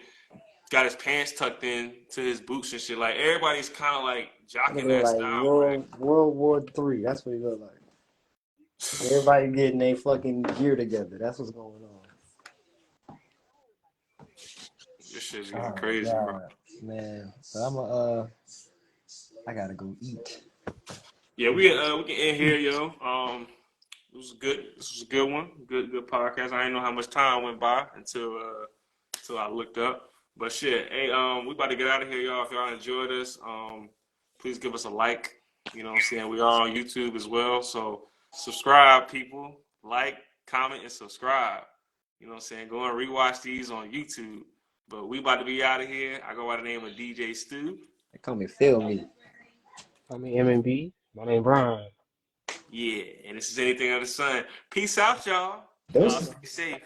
got his pants tucked in to his boots and shit. Like everybody's kind of like jocking Nigga that like style, right? World War III. That's what he look like. Everybody getting their fucking gear together. That's what's going on. This shit's getting Oh crazy, bro. God, man. So I gotta go eat. Yeah, we can end here, yo. It was good. This was a good one. Good podcast. I didn't know how much time went by until I looked up. But shit, hey, we about to get out of here, y'all. If y'all enjoyed this, please give us a like. You know what I'm saying? We are on YouTube as well. So subscribe, people. Like, comment, and subscribe. You know what I'm saying? Go and rewatch these on YouTube. But we about to be out of here. I go by the name of DJ Stu. They call me Phil Me. I mean, M&B. My name Brian. Yeah, and this is Anything Under the Sun. Peace out, y'all. Y'all Those stay safe.